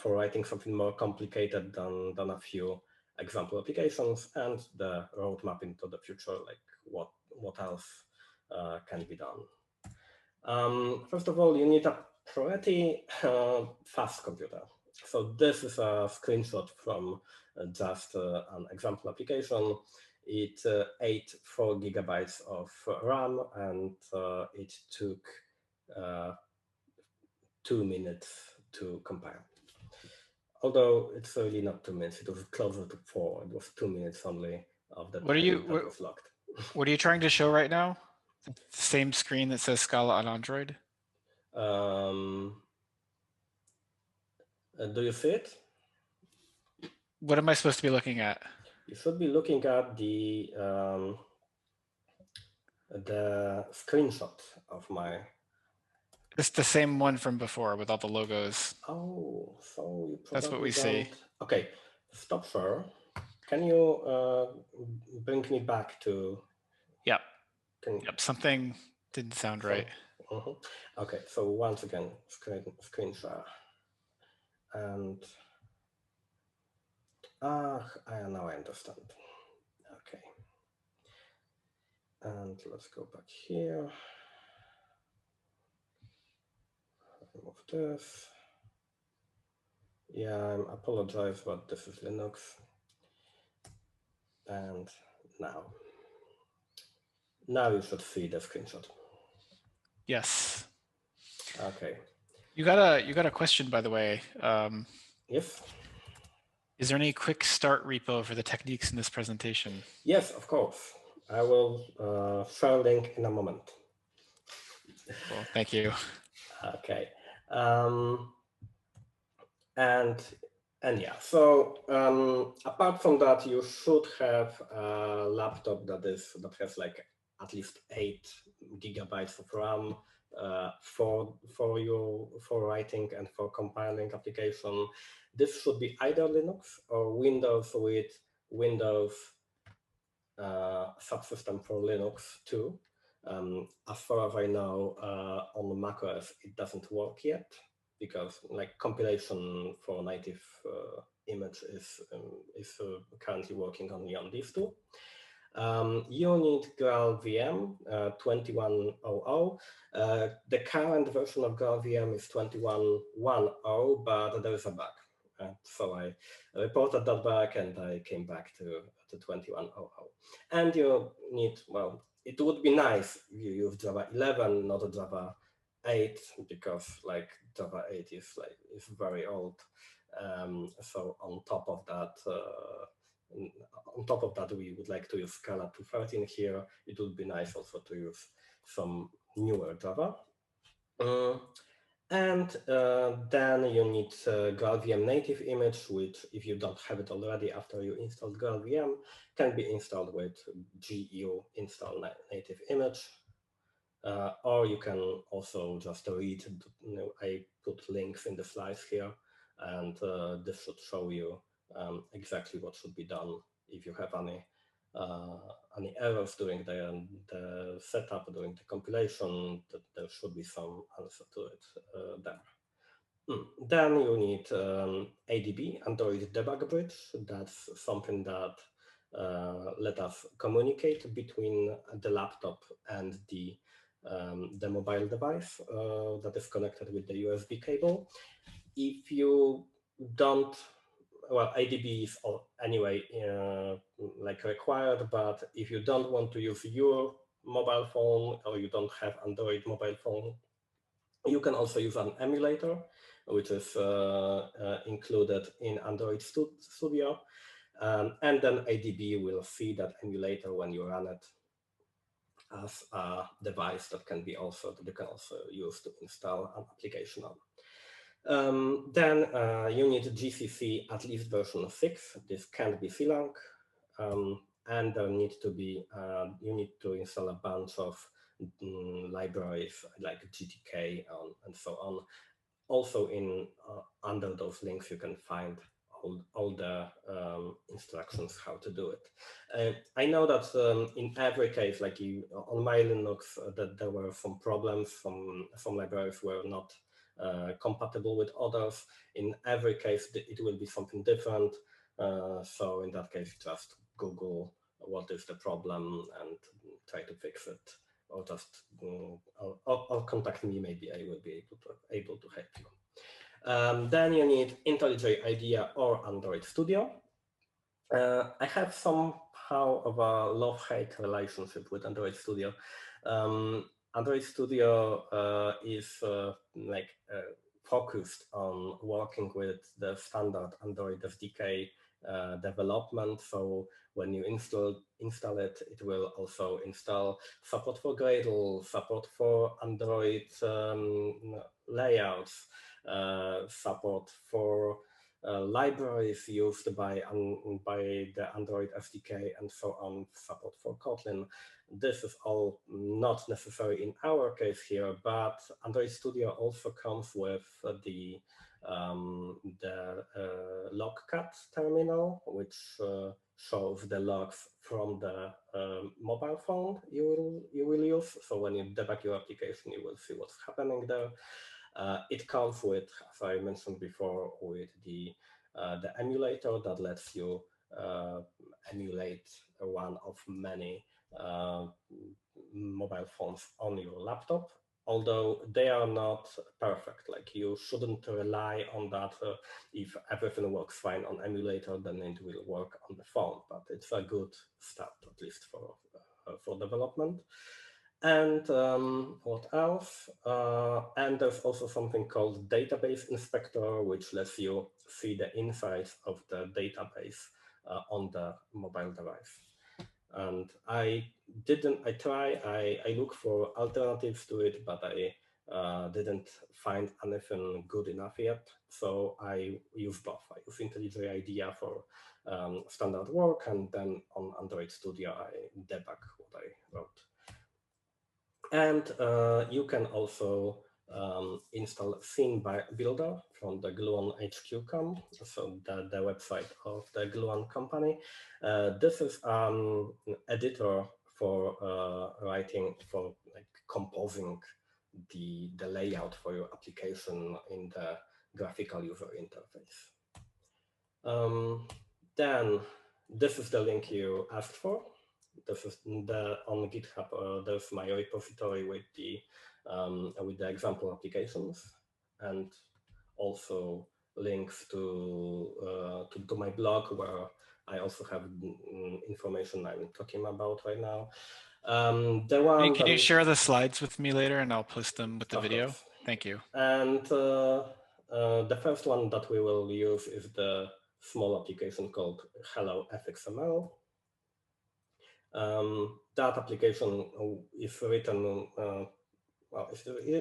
Speaker 2: writing something more complicated than a few example applications, and the roadmap into the future, like what else can be done. First of all, you need a pretty fast computer. So this is a screenshot from just an example application. It ate 4 gigabytes of RAM, and it took 2 minutes to compile. Although it's really not 2 minutes, it was closer to 4. It was 2 minutes only of the time that was locked.
Speaker 1: What are you trying to show right now? The same screen that says Scala on Android?
Speaker 2: Do you see it?
Speaker 1: What am I supposed to be looking at?
Speaker 2: You should be looking at the screenshot of my...
Speaker 1: It's the same one from before with all the logos.
Speaker 2: Oh, so you probably
Speaker 1: That's what we see.
Speaker 2: Okay, stop share. Can you bring me back to...
Speaker 1: Yep. Yep, something didn't sound right.
Speaker 2: Okay, so once again, screen share. And now I understand. Okay. And let's go back here. Remove this. Yeah, I apologize, but this is Linux. And now you should see the screenshot.
Speaker 1: Yes.
Speaker 2: Okay.
Speaker 1: You got a question, by the way.
Speaker 2: Yes.
Speaker 1: Is there any quick start repo for the techniques in this presentation?
Speaker 2: Yes, of course. I will share a link in a moment.
Speaker 1: Well, thank you.
Speaker 2: Okay. And yeah, so apart from that, you should have a laptop that has like at least 8 gigabytes of RAM for writing and for compiling application. This should be either Linux or Windows with Windows subsystem for Linux too. As far as I know, on macOS it doesn't work yet, because like compilation for native image is currently working only on these two. You need GraalVM 2100. The current version of GraalVM is 2110, but there is a bug. So I reported that bug and I came back to 2100. And you need, well, it would be nice if you use Java 11, not Java 8, because like Java 8 is very old. So on top of that, we would like to use Scala 2.13 here. It would be nice also to use some newer Java. And then you need GraalVM native image, which if you don't have it already after you installed GraalVM, can be installed with GU install native image. Or you can also just read, I put links in the slides here, and this should show you exactly what should be done if you have any errors during the setup, during the compilation. There should be some answer to it there. Then you need ADB, Android Debug Bridge. That's something that let us communicate between the laptop and the mobile device that is connected with the USB cable. If you don't, well, ADB is anyway like required, but if you don't want to use your mobile phone, or you don't have Android mobile phone, you can also use an emulator, which is included in Android Studio. And then ADB will see that emulator when you run it as a device that you can also use to install an application on. Then you need GCC at least version 6. This can't be C-Lang. And there need to be, you need to install a bunch of libraries like GTK and so on. Also under those links, you can find all the instructions how to do it. I know that in every case, like on my Linux, that there were some problems. Some libraries were not compatible with others. In every case, it will be something different. So in that case, just Google what is the problem and try to fix it, or just or contact me. Maybe I will be able to help you. Then you need Intellij IDEA or Android Studio. I have somehow of a love-hate relationship with Android Studio. Android Studio is focused on working with the standard Android SDK development. So when you install it, it will also install support for Gradle, support for Android layouts, support for libraries used by the Android SDK and so on, support for Kotlin. This is all not necessary in our case here, but Android Studio also comes with the logcat terminal, which shows the logs from the mobile phone you will use. So when you debug your application, you will see what's happening there. It comes with, as I mentioned before, with the emulator that lets you emulate one of many mobile phones on your laptop, although they are not perfect. Like, you shouldn't rely on that. If everything works fine on emulator, then it will work on the phone, but it's a good start, at least for development. And what else? And there's also something called Database Inspector, which lets you see the insides of the database on the mobile device. And I look for alternatives to it, but I didn't find anything good enough yet. So I use both. I use Intellij IDEA for standard work, and then on Android Studio, I debug what I wrote. And you can also install Theme Builder from the Gluon HQ.com, so the website of the Gluon company. This is an editor for writing, for composing the layout for your application in the graphical user interface. Then this is the link you asked for. This is on GitHub. There's my repository with the example applications, and also links to my blog, where I also have information I'm talking about right now.
Speaker 1: Can you share the slides with me later, and I'll post them with the video?
Speaker 2: Course.
Speaker 1: Thank you.
Speaker 2: And the first one that we will use is the small application called Hello Fxml. That application is written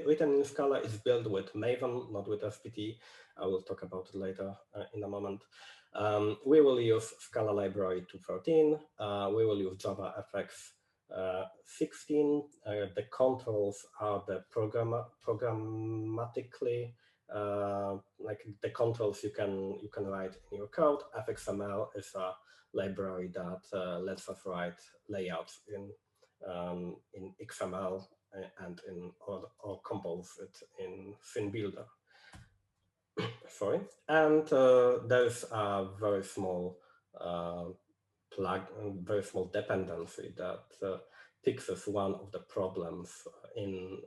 Speaker 2: written in Scala. Is built with Maven, not with FPT. I will talk about it later in a moment. We will use Scala library 213. We will use Javafx 16. The controls are the programmatically like the controls you can write in your code. Fxml is a library that lets us write layouts in XML and or compose it in Theme Builder. Sorry, and there's a very small very small dependency that fixes one of the problems in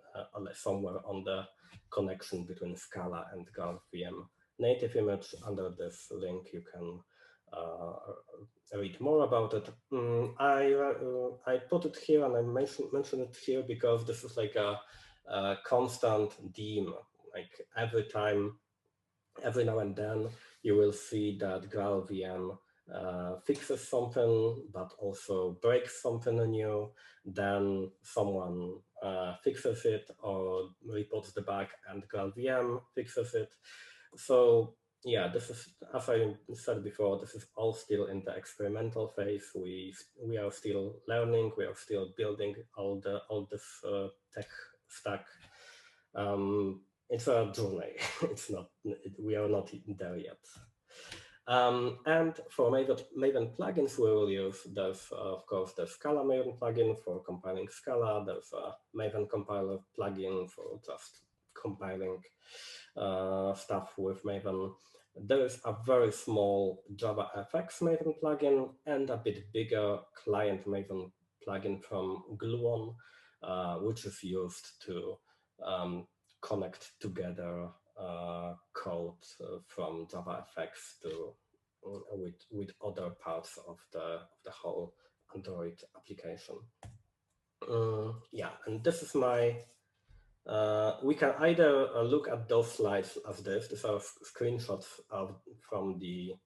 Speaker 2: somewhere on the connection between Scala and GraalVM native image. Under this link, you can read more about it. I put it here, and I mention it here because this is like a constant theme. Like every now and then, you will see that GraalVM fixes something, but also breaks something new. Then someone fixes it, or reports the bug and GraalVM fixes it. So yeah, this is, as I said before, this is all still in the experimental phase. We are still learning. We are still building all this tech stack. It's a journey. It's not. We are not there yet. And for Maven plugins, we will use of course, the Scala Maven plugin for compiling Scala. There's a Maven compiler plugin for just compiling stuff with Maven. There is a very small Javafx Maven plugin and a bit bigger client Maven plugin from Gluon, which is used to connect together code from Javafx to with other parts of the whole Android application. Yeah, and this is my. We can either look at those slides as this. These are screenshots from the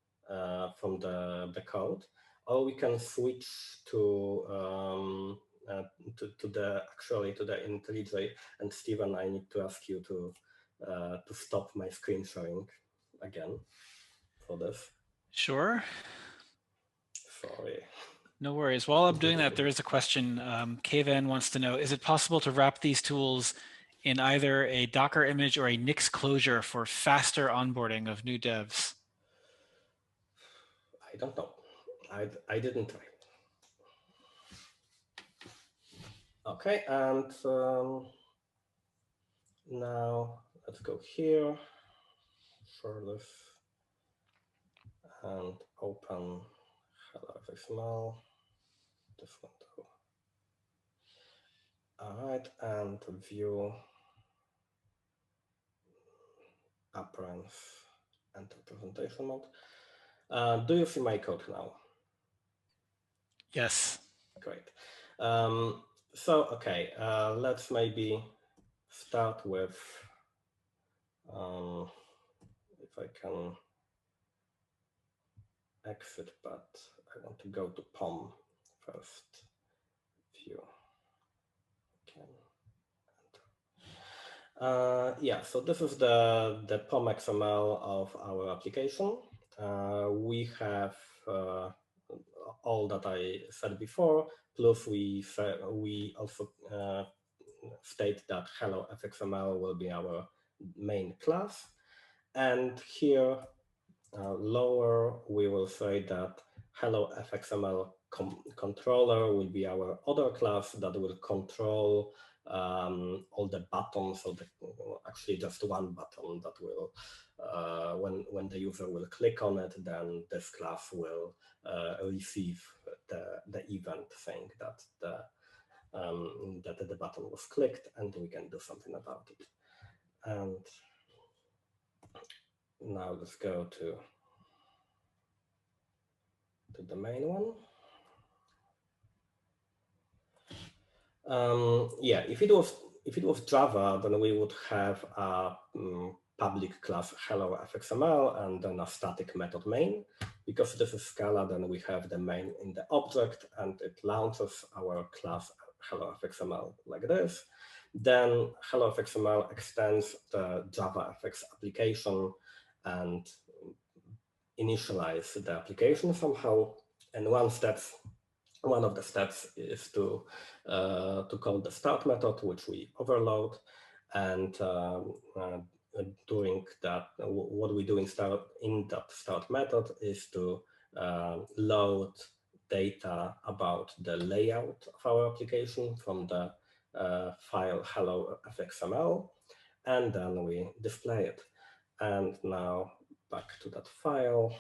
Speaker 2: code, or we can switch to the Intellij. And Steven, I need to ask you to stop my screen sharing again for this.
Speaker 1: Sure.
Speaker 2: Sorry.
Speaker 1: No worries. While I'm doing that, there is a question. Kvan wants to know, is it possible to wrap these tools in either a Docker image or a Nix closure for faster onboarding of new devs?
Speaker 2: I don't know. I didn't try. Okay, and now let's go here, share this, and open Fxml, this one too. All right, and view appearance and representation mode. Do you see my code now?
Speaker 1: Yes.
Speaker 2: Great. So, okay, let's maybe start with, if I can exit, but I want to go to Pom first. View. Yeah, so this is the Pom XML of our application. We have all that I said before, plus we also state that hello Fxml will be our main class. And here lower, we will say that hello Fxml controller will be our other class that will control all the buttons, so actually just one button that will, when the user will click on it, then this class will receive the event saying that the button was clicked, and we can do something about it. And now let's go to the main one. Yeah, if it was Java, then we would have a public class hello Fxml and then a static method main. Because this is Scala, then we have the main in the object, and it launches our class hello Fxml like this. Then hello Fxml extends the JavaFX application and initialize the application somehow. And one of the steps is to call the start method, which we overload. And doing that, what we do in that start method is to load data about the layout of our application from the file hello Fxml, and then we display it. And now back to that file.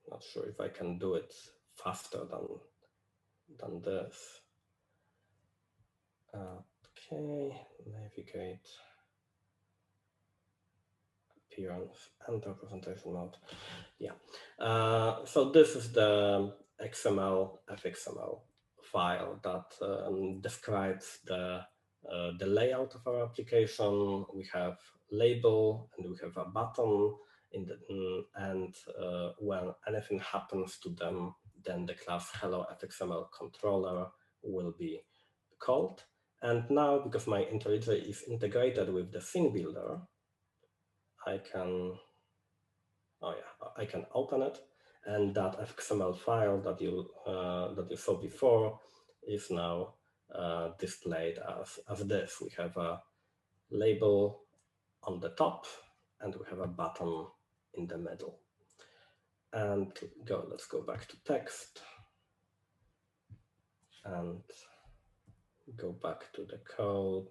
Speaker 2: Not sure if I can do it faster than this. Okay, navigate, appearance and representation mode. Yeah. So this is the Fxml file that describes the layout of our application. We have label and we have a button in the and when anything happens to them, then the class hello Fxml controller will be called. And now, because my IntelliJ is integrated with the scene builder, I can open it, and that Fxml file that you saw before is now displayed as this. We have a label on the top, and we have a button in the middle. And let's go back to text and go back to the code.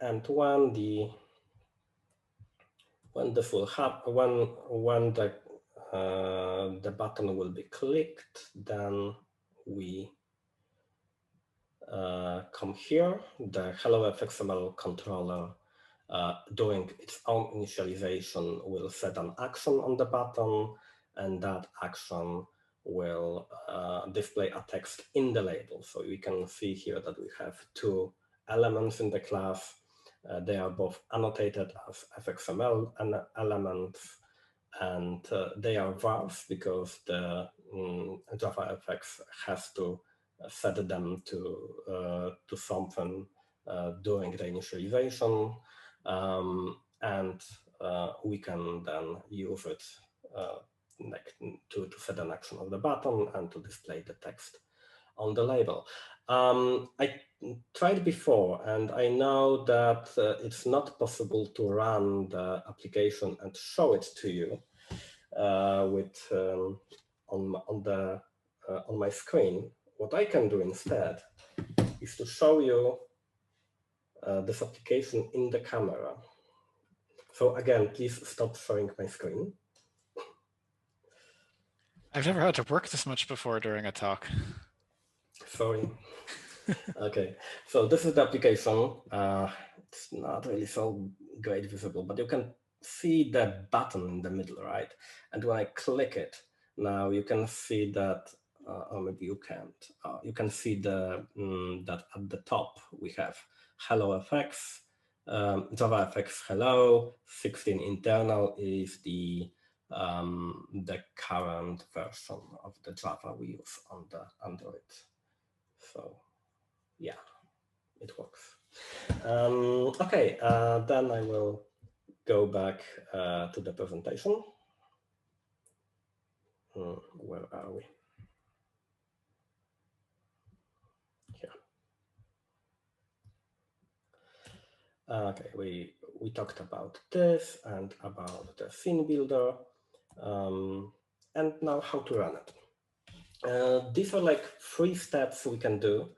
Speaker 2: And when this will happen, when the button will be clicked, then we come here. The Hello Fxml controller doing its own initialization will set an action on the button, and that action will display a text in the label. So we can see here that we have two elements in the class. They are both annotated as Fxml elements, and they are vars because the Javafx has to set them to something during the initialization, and we can then use it to set an action of the button and to display the text on the label. I tried before, and I know that it's not possible to run the application and show it to you on my screen. What I can do instead is to show you this application in the camera. So again, please stop sharing my screen.
Speaker 1: I've never had to work this much before during a talk.
Speaker 2: Sorry. Okay, so this is the application. It's not really so great visible, but you can see the button in the middle, right? And when I click it, now you can see that, or maybe you can't. You can see that at the top we have Hello FX, Javafx Hello, 16 internal is the current version of the Java we use on the Android. So yeah, it works. Okay, then I will go back to the presentation. Where are we? Here. Okay, we talked about this and about the scene builder, and now how to run it. These are like 3 steps we can do.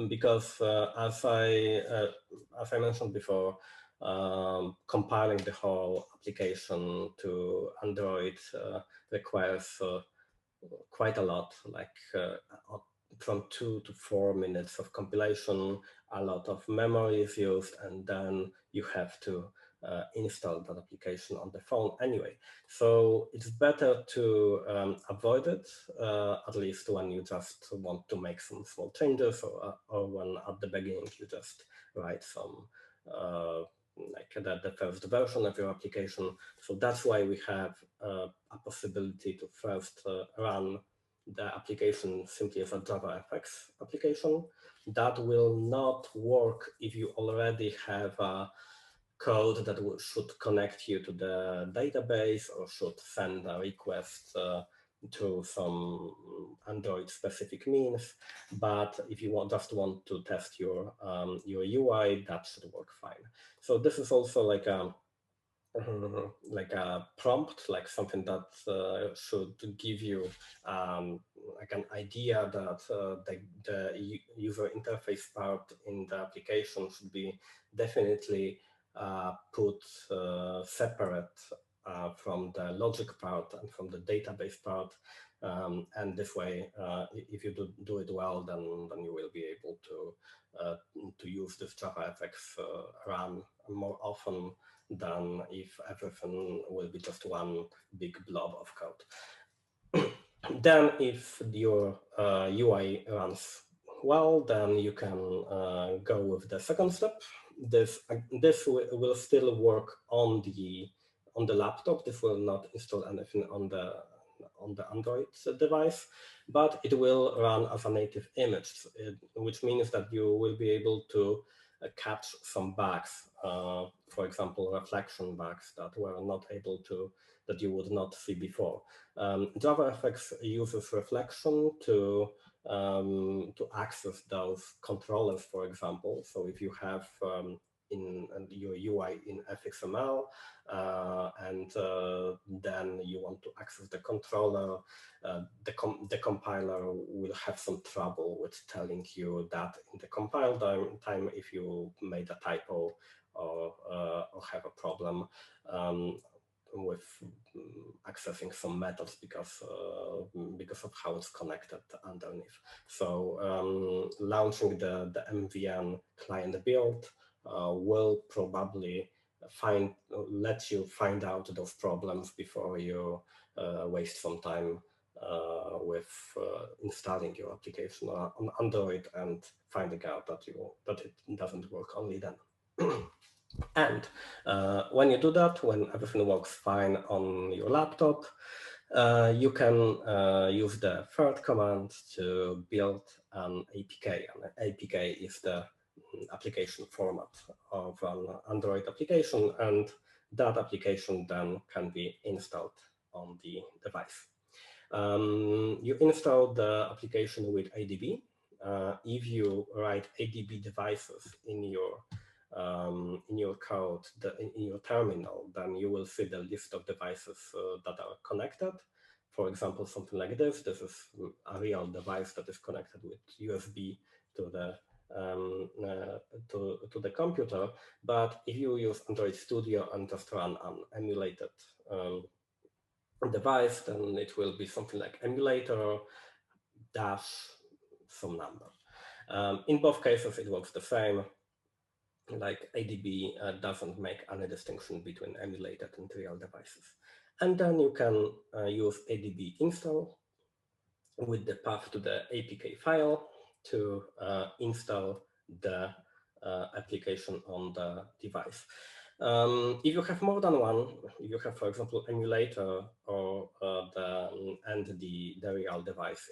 Speaker 2: Because as I mentioned before, compiling the whole application to Android requires quite a lot, like from 2 to 4 minutes of compilation. A lot of memory is used, and then you have to install that application on the phone anyway. So it's better to avoid it, at least when you just want to make some small changes, or when at the beginning you just write some like the first version of your application. So that's why we have a possibility to first run the application simply as a Javafx application. That will not work if you already have a code that should connect you to the database or should send a request to some Android specific means. But if you just want to test your UI, that should work fine. So this is also like a prompt, like something that should give you like an idea that the user interface part in the application should be definitely put separate from the logic part and from the database part. And this way, if you do it well, then you will be able to use this Javafx run more often than if everything will be just one big blob of code. Then if your UI runs well, then you can go with the second step. This will still work on the laptop. This will not install anything on the on the Android device, but it will run as a native image, which means that you will be able to catch some bugs, for example, reflection bugs that were not able to, that you would not see before. Javafx uses reflection to access those controllers, for example. So if you have in your UI in Fxml, and then you want to access the controller, the compiler will have some trouble with telling you that in the compile time if you made a typo or have a problem with accessing some methods because of how it's connected underneath. So launching the MVN client build will probably let you find out those problems before you waste some time with installing your application on Android and finding out that it doesn't work only then. And when you do that, when everything works fine on your laptop, you can use the third command to build an APK. An APK is the application format of an Android application, and that application then can be installed on the device. You install the application with ADB. If you write ADB devices in your code, in your terminal, then you will see the list of devices that are connected. For example, something like this. This is a real device that is connected with USB to the computer. But if you use Android Studio and just run an emulated device, then it will be something like emulator dash some number. In both cases, it works the same. Like ADB doesn't make any distinction between emulated and real devices. And then you can use ADB install with the path to the APK file to install the application on the device. If you have more than one, if you have, for example, emulator or the real device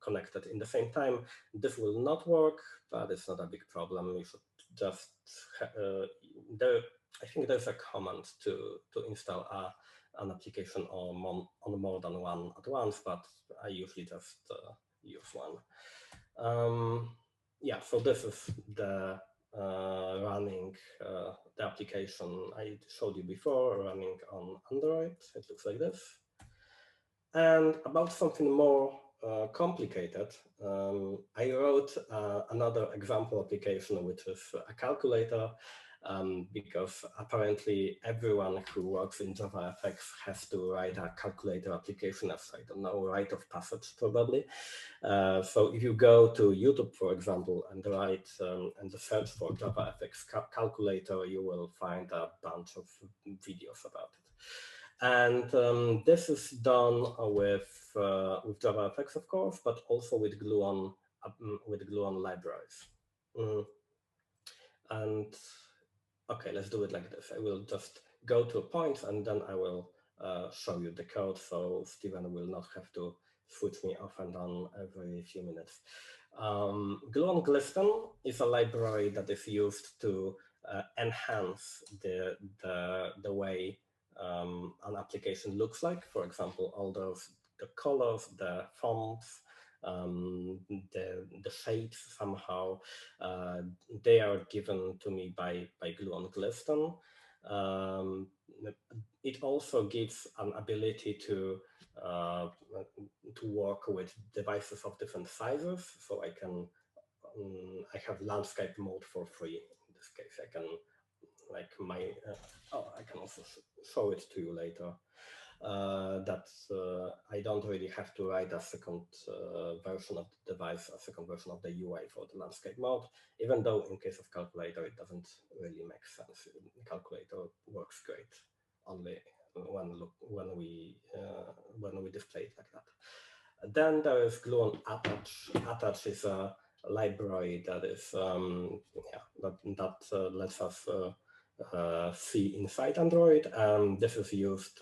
Speaker 2: connected in the same time, this will not work, but it's not a big problem. You should just I think there's a command to install an application on more than one at once, but I usually just use one. Yeah, so this is the running the application I showed you before, running on Android. It looks like this. And about something more complicated, I wrote another example application, which is a calculator, because apparently everyone who works in Javafx has to write a calculator application as, I don't know, rite of passage probably. So if you go to YouTube, for example, and write and search for Javafx calculator, you will find a bunch of videos about it. And this is done with Javafx, of course, but also with Gluon libraries. And okay, let's do it like this. I will just go to a point and then I will show you the code, so Steven will not have to switch me off and on every few minutes. Gluon Gliston is a library that is used to enhance the way an application looks like. For example, all the colors, the fonts, the shapes somehow, they are given to me by Gluon Gliston. It also gives an ability to work with devices of different sizes. So I have landscape mode for free. In this case, I can I can also show it to you later. That I don't really have to write a second version of the device, a second version of the UI for the landscape mode, even though in case of calculator, it doesn't really make sense. Calculator works great only when we display it like that. Then there is Gluon Attach. Attach is a library that is that lets us see inside Android, and this is used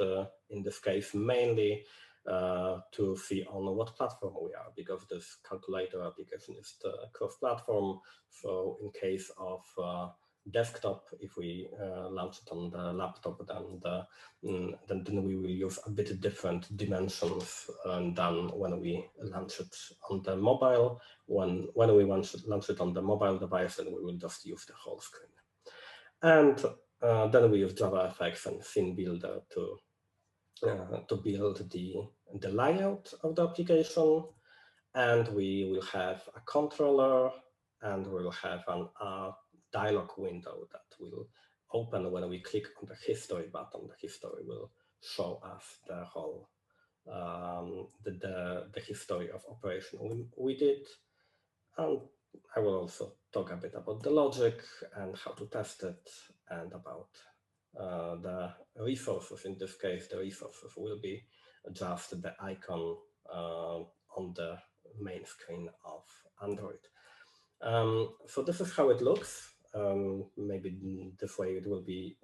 Speaker 2: in this case mainly to see on what platform we are, because this calculator application is cross-platform. So in case of desktop, if we launch it on the laptop, then we will use a bit different dimensions than when we launch it on the mobile. When we launch it on the mobile device, then we will just use the whole screen. And then we use Javafx and Scene Builder to build the layout of the application. And we will have a controller, and we will have a dialog window that will open when we click on the history button. The history will show us the whole the history of operation we did. And I will also talk a bit about the logic and how to test it, and about the resources. In this case, the resources will be just the icon on the main screen of Android. So this is how it looks. Maybe this way it will be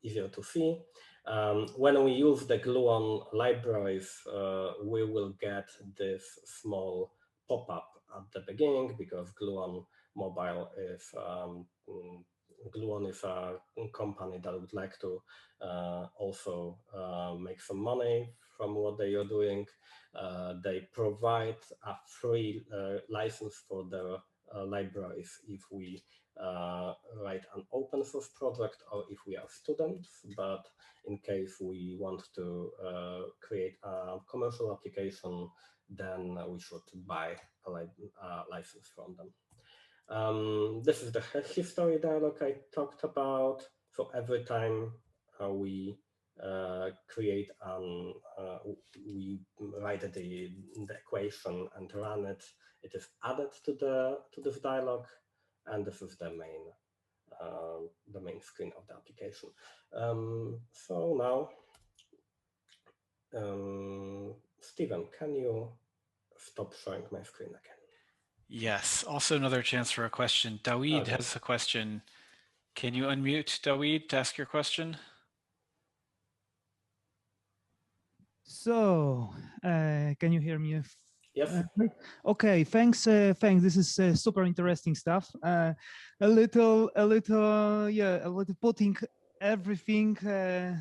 Speaker 2: easier to see. When we use the Gluon libraries, we will get this small pop-up at the beginning, because Gluon Mobile is Gluon is a company that would like to also make some money from what they are doing. They provide a free license for their libraries if we write an open source project, or if we are students. But in case we want to create a commercial application, then we should buy a license from them. This is the history dialog I talked about. So every time we create we write the equation and run it, it is added to this dialog, and this is the main screen of the application. So now, Steven, can you stop showing my screen again?
Speaker 1: Yes, also another chance for a question. Daweed has a question. Can you unmute, Daweed, to ask your question?
Speaker 3: So, can you hear me?
Speaker 2: Yes.
Speaker 3: Okay, thanks. Thanks. This is super interesting stuff. A little putting everything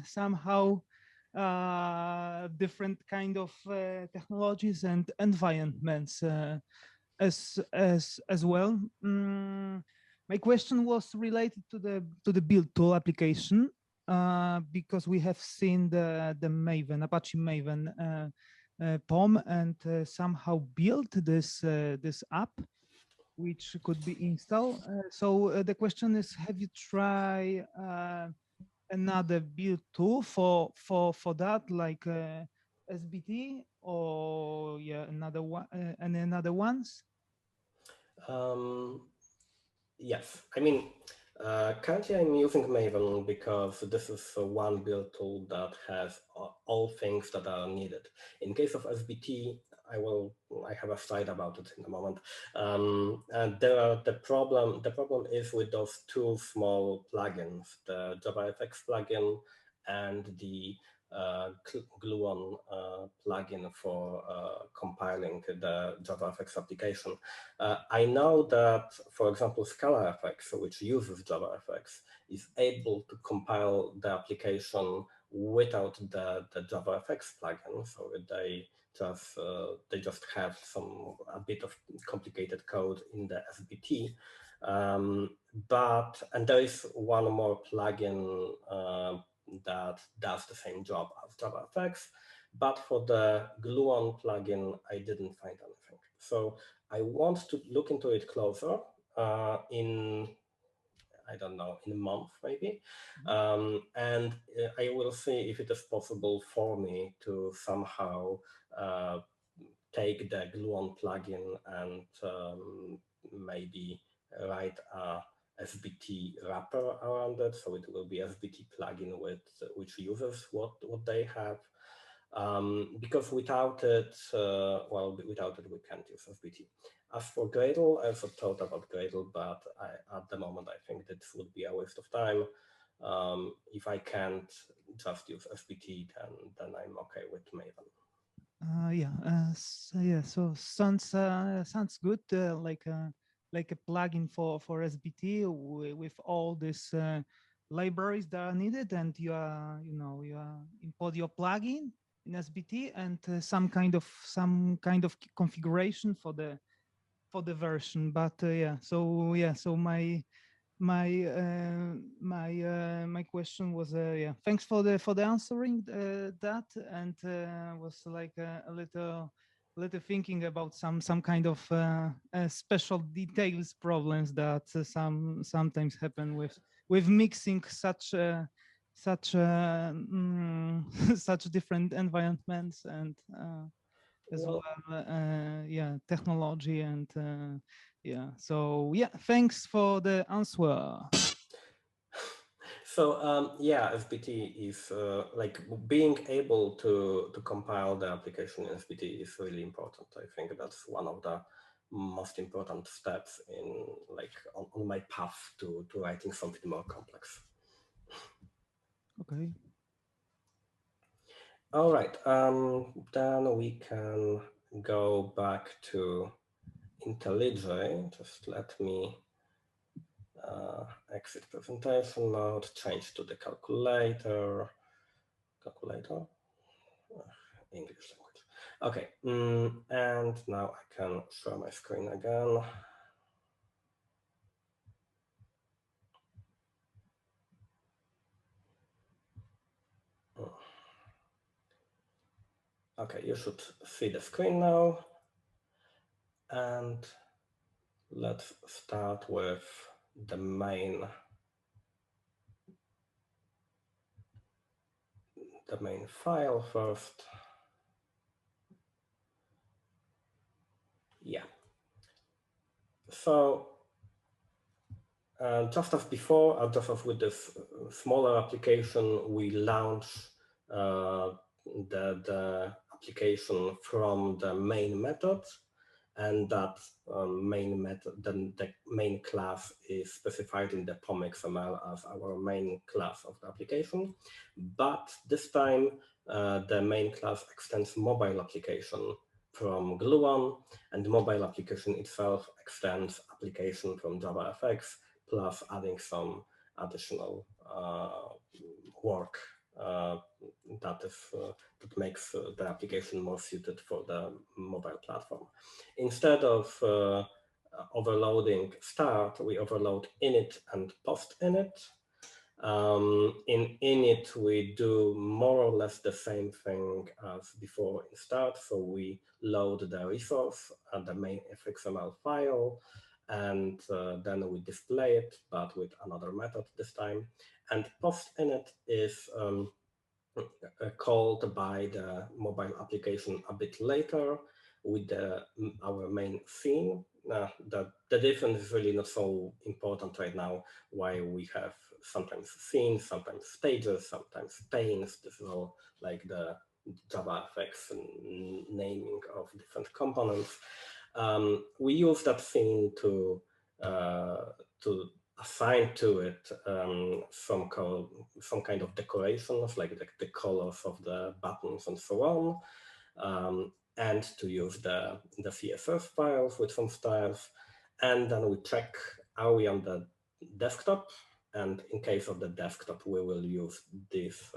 Speaker 3: somehow different kind of technologies and environments as well. My question was related to the build tool application, because we have seen the Maven, Apache Maven Pom, and somehow built this app which could be installed. So the question is, have you tried another build tool for that, like SBT, or another one and another ones?
Speaker 2: Yes, I mean, currently I'm using Maven because this is one build tool that has all things that are needed. In case of SBT, I have a slide about it in a moment. And the problem is with those two small plugins, the Javafx plugin and the Gluon plugin for compiling the Javafx application. I know that, for example, Scala.fx, which uses Javafx, is able to compile the application without the Javafx plugin. So they just have a bit of complicated code in the SBT. And there is one more plugin that does the same job as Javafx, but for the Gluon plugin, I didn't find anything. So I want to look into it closer in, I don't know, in a month maybe, and I will see if it is possible for me to somehow take the Gluon plugin and maybe write a SBT wrapper around it, so it will be SBT plugin which uses what they have. Because without it, without it we can't use SBT. As for Gradle, I also thought about Gradle, but at the moment I think that would be a waste of time. If I can't just use SBT, then I'm okay with Maven.
Speaker 3: So sounds good. Like a plugin for SBT with all these libraries that are needed, and you import your plugin in SBT and some kind of configuration for the version. But so my question was thanks for the answering that, and was like a little thinking about some kind of special details problems that sometimes happen with mixing such such different environments and as well, technology and so thanks for the answer.
Speaker 2: So SBT is like being able to compile the application in SBT is really important. I think that's one of the most important steps in like on my path to writing something more complex.
Speaker 3: Okay.
Speaker 2: All right. Then we can go back to Intellij. Just let me exit presentation mode, change to the calculator. English language. Okay, and now I can share my screen again. Okay, you should see the screen now. And let's start with the main file first. Yeah. So just as before, just as with this smaller application, we launch the application from the main method, and that main method, then the main class is specified in the Pom Xml as our main class of the application. But this time, the main class extends mobile application from Gluon, and the mobile application itself extends application from Javafx, plus adding some additional work that makes the application more suited for the mobile platform. Instead of overloading start, we overload init and post init. In init, we do more or less the same thing as before in start. So we load the resource and the main Fxml file, and then we display it, but with another method this time. And post init is called by the mobile application a bit later with our main scene. The difference is really not so important right now, why we have sometimes scenes, sometimes stages, sometimes panes. This is all like the Javafx naming of different components. We use that scene to assign to it some kind of decorations, like the colors of the buttons and so on, and to use the CSS files with some styles. And then we check, are we on the desktop? And in case of the desktop, we will use these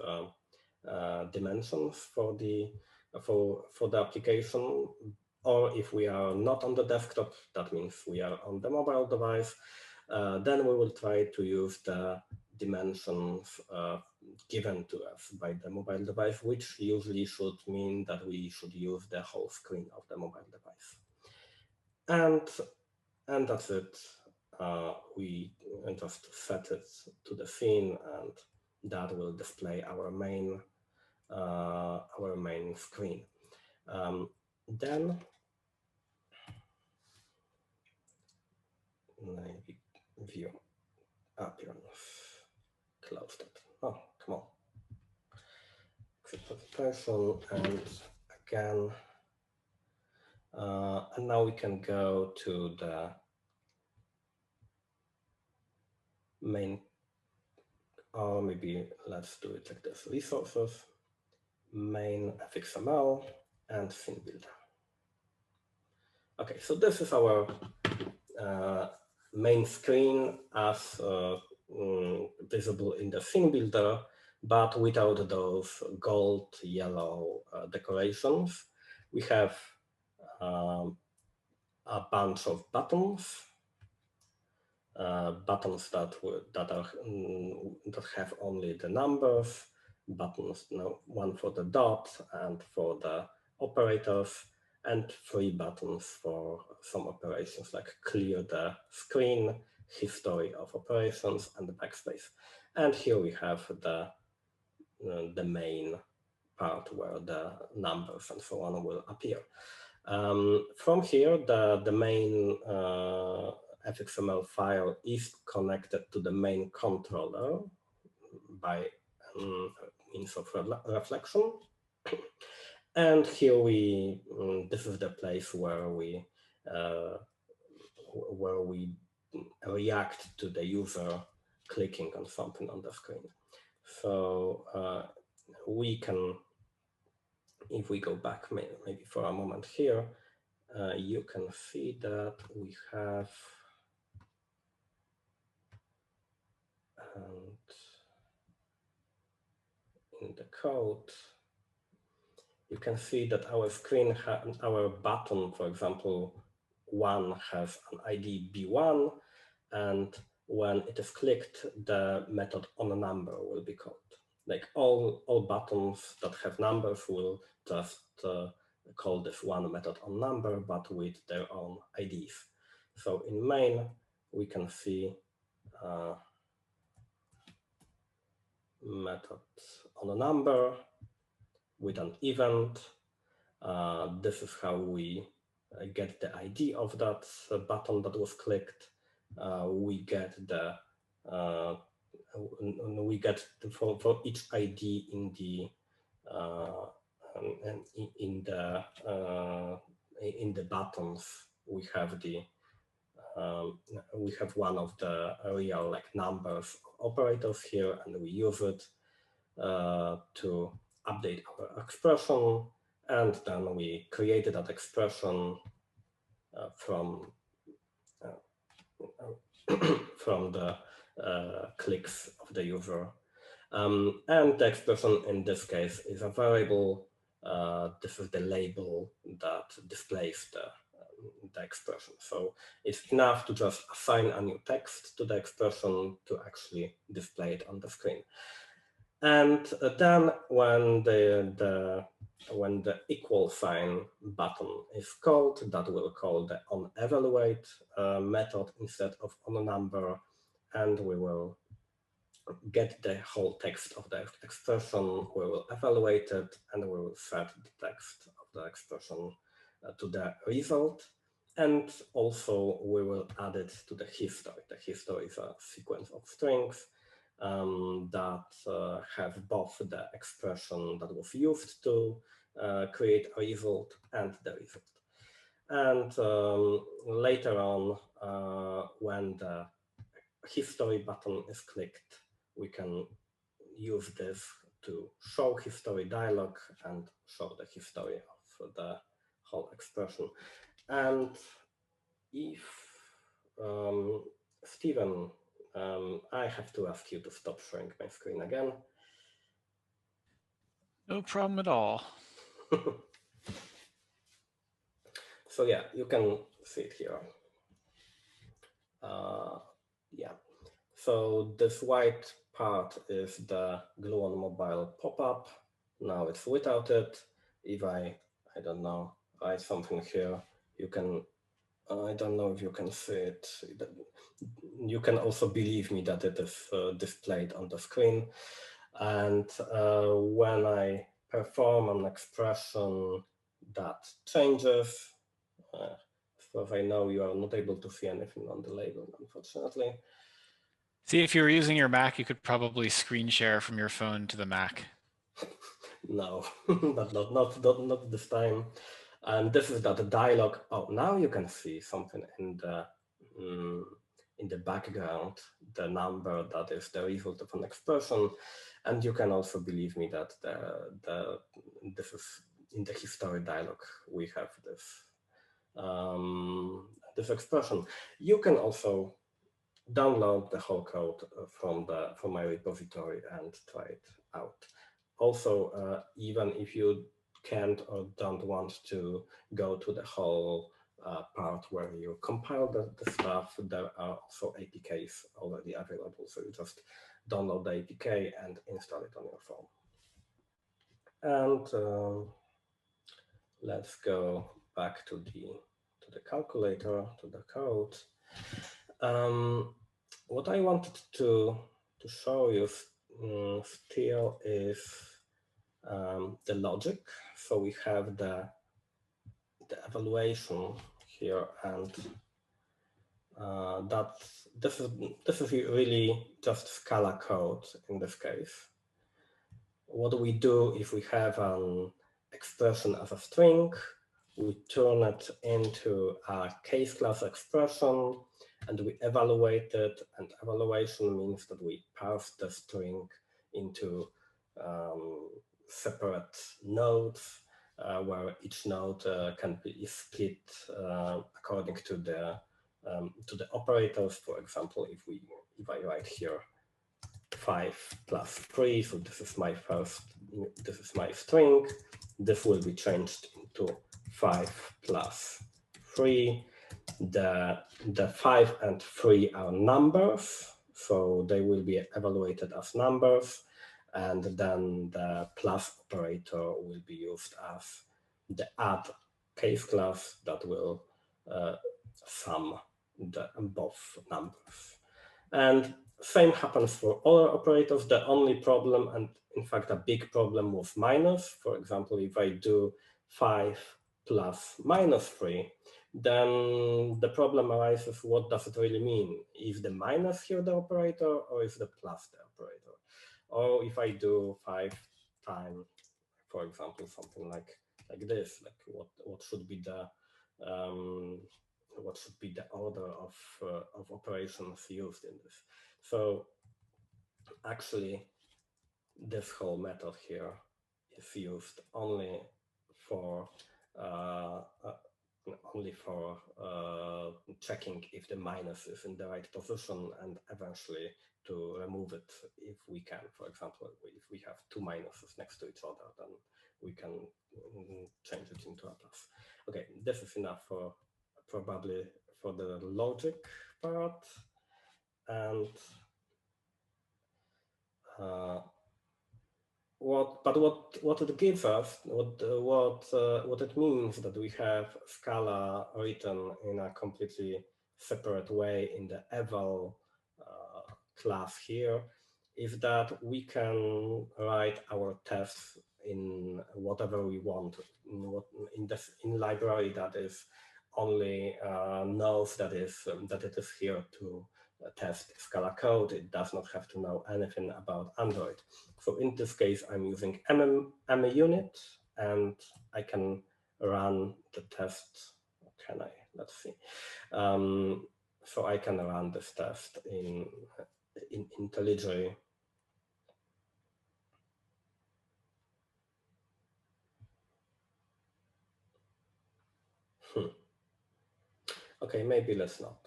Speaker 2: dimensions for the application. Or if we are not on the desktop, that means we are on the mobile device, then we will try to use the dimensions given to us by the mobile device, which usually should mean that we should use the whole screen of the mobile device. And that's it. We just set it to the scene, and that will display our main screen. Then maybe view appearance, close that. Oh, come on. Presentation, and again, and now we can go to the main, or maybe let's do it like this: resources, main Fxml, and scene builder. Okay, so this is our main screen as visible in the scene builder, but without those gold, yellow decorations. We have a bunch of buttons, buttons that have only the numbers, buttons, one for the dot and for the operators, and 3 buttons for some operations like clear the screen, history of operations, and the backspace. And here we have the main part where the numbers and so on will appear. From here, the main Fxml file is connected to the main controller by means of reflection. And here this is the place where we react to the user clicking on something on the screen. So we can, if we go back maybe for a moment here, you can see that we have, and in the code, you can see that our screen, our button, for example, 1 has an ID B1, and when it is clicked, the method on a number will be called. Like all buttons that have numbers will just call this one method on number, but with their own IDs. So in main, we can see method on a number with an event. This is how we get the ID of that button that was clicked. We get for each ID in the buttons, we have one of the real numbers operators here, and we use it to update our expression, and then we created that expression from the clicks of the user. And the expression in this case is a variable. This is the label that displays the expression. So it's enough to just assign a new text to the expression to actually display it on the screen. And then when the equal sign button is called, that will call the onEvaluate method instead of onNumber, and we will get the whole text of the expression, we will evaluate it, and we will set the text of the expression to the result. And also we will add it to the history. The history is a sequence of strings that have both the expression that was used to create a result and the result. And later on, when the history button is clicked, we can use this to show history dialog and show the history of the whole expression. And if Steven, I have to ask you to stop sharing my screen again.
Speaker 1: No problem at all.
Speaker 2: So yeah, you can see it here. Yeah. So this white part is the Glue on Mobile pop-up. Now it's without it. If I don't know, write something here, you can, I don't know if you can see it. You can also believe me that it is displayed on the screen. And when I perform an expression that changes, as far as I know, you are not able to see anything on the label, unfortunately.
Speaker 1: See, if you were using your Mac, you could probably screen share from your phone to the Mac.
Speaker 2: No, but not this time. And this is that dialog. Oh, now you can see something in the background, the number that is the result of an expression. And you can also believe me that this is the history dialog, we have this this expression. You can also download the whole code from my repository and try it out. Also, even if you can't or don't want to go to the whole part where you compile the stuff, there are also APKs already available. So you just download the APK and install it on your phone. And let's go back to the calculator, to the code. What I wanted to show you still is the logic. So we have the evaluation here, and this is really just Scala code in this case. What do we do if we have an expression as a string? We turn it into a case class expression, and we evaluate it. And evaluation means that we parse the string into separate nodes, where each node can be split according to the operators. For example, if I write here 5 plus 3, so this is my string. This will be changed into 5 plus 3. The 5 and 3 are numbers, so they will be evaluated as numbers, and then the plus operator will be used as the add case class that will sum both numbers. And same happens for other operators. The only problem, and in fact a big problem, was minus. For example, if I do 5 plus minus 3, then the problem arises, what does it really mean? Is the minus here the operator, or is the plus the operator? Or if I do 5 times, for example, something like this, like what should be the order of operations used in this? So actually, this whole method here is used only for checking if the minus is in the right position, and eventually to remove it if we can. For example, if we have 2 minuses next to each other, then we can change it into a plus. Okay, this is enough for probably for the logic part. And what it gives us, what it means that we have Scala written in a completely separate way in the eval class here, is that we can write our tests in whatever we want, in library that is only knows that it is here to test Scala code. It does not have to know anything about Android. So in this case, I'm using munit, and I can run the test. Can I? Let's see. So I can run this test in Intellij. Okay, maybe let's not.